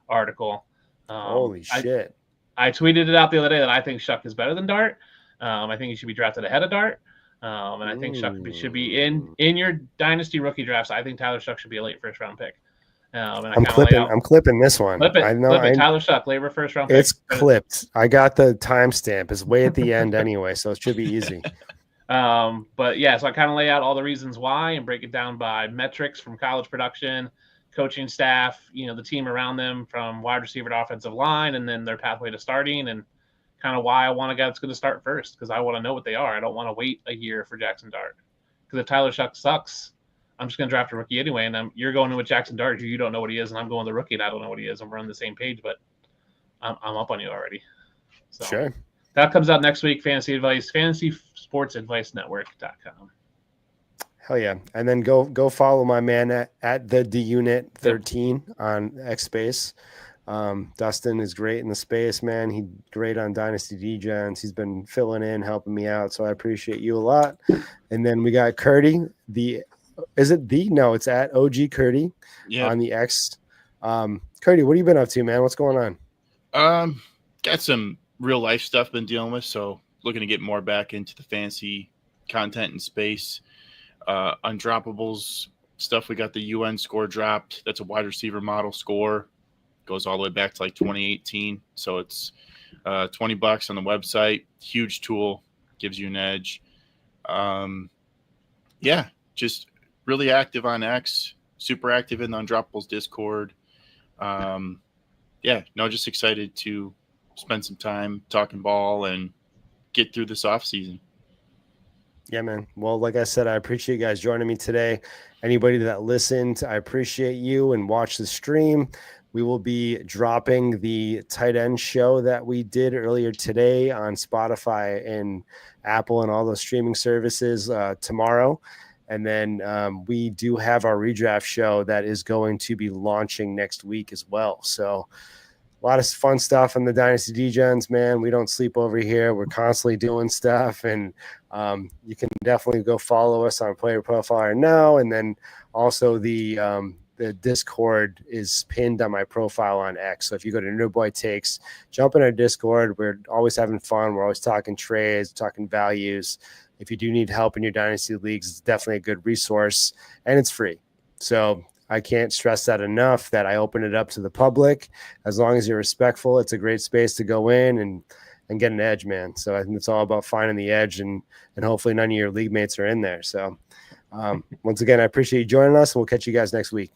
article. Holy shit! I tweeted it out the other day that I think Shuck is better than Dart. I think he should be drafted ahead of Dart. And I think Shuck should be in your dynasty rookie drafts. I think Tyler Shuck should be a late first round pick. And I'm clipping this one. Flip it. Tyler Shuck, labor first round pick. It's clipped. I got the timestamp. It's way at the end anyway, so it should be easy. But yeah, so I kind of lay out all the reasons why and break it down by metrics from college production, coaching staff, the team around them from wide receiver to offensive line, and then their pathway to starting, and kind of why I want a guy that's going to start first because I want to know what they are. I don't want to wait a year for Jackson Dart because if Tyler Shuck sucks, I'm just going to draft a rookie anyway, and you're going in with Jackson Dart who you don't know what he is, and I'm going the rookie and I don't know what he is, and we're on the same page, but I'm up on you already. So sure. That comes out next week. Fantasy Advice, FantasySportsAdviceNetwork.com. Hell yeah. And then go follow my man at the DUnit 13 on X Space. Dustin is great in the space, man. He's great on Dynasty Degens. He's been filling in, helping me out. So I appreciate you a lot. And then we got Kerty. It's at OG Kerty on the X. Kerty, what have you been up to, man? What's going on? Got some real life stuff been dealing with. So looking to get more back into the fancy content and space. Undroppables stuff. We got the UN score dropped. That's a wide receiver model score. Goes all the way back to like 2018. So it's $20 on the website. Huge tool. Gives you an edge. Just really active on X. Super active in the Undroppables Discord. Just excited to spend some time talking ball and get through this off season. Yeah, man. Well, like I said, I appreciate you guys joining me today. Anybody that listened, I appreciate you and watch the stream. We will be dropping the tight end show that we did earlier today on Spotify and Apple and all those streaming services tomorrow. And then we do have our redraft show that is going to be launching next week as well. So a lot of fun stuff on the Dynasty Degens, man. We don't sleep over here. We're constantly doing stuff. And you can definitely go follow us on Player Profiler now. And then also the the Discord is pinned on my profile on X. So if you go to New Boy Takes, jump in our Discord. We're always having fun. We're always talking trades, talking values. If you do need help in your dynasty leagues, it's definitely a good resource, and it's free. So I can't stress that enough, that I open it up to the public. As long as you're respectful, it's a great space to go in and get an edge, man. So I think it's all about finding the edge, and hopefully none of your league mates are in there. So once again, I appreciate you joining us, and we'll catch you guys next week.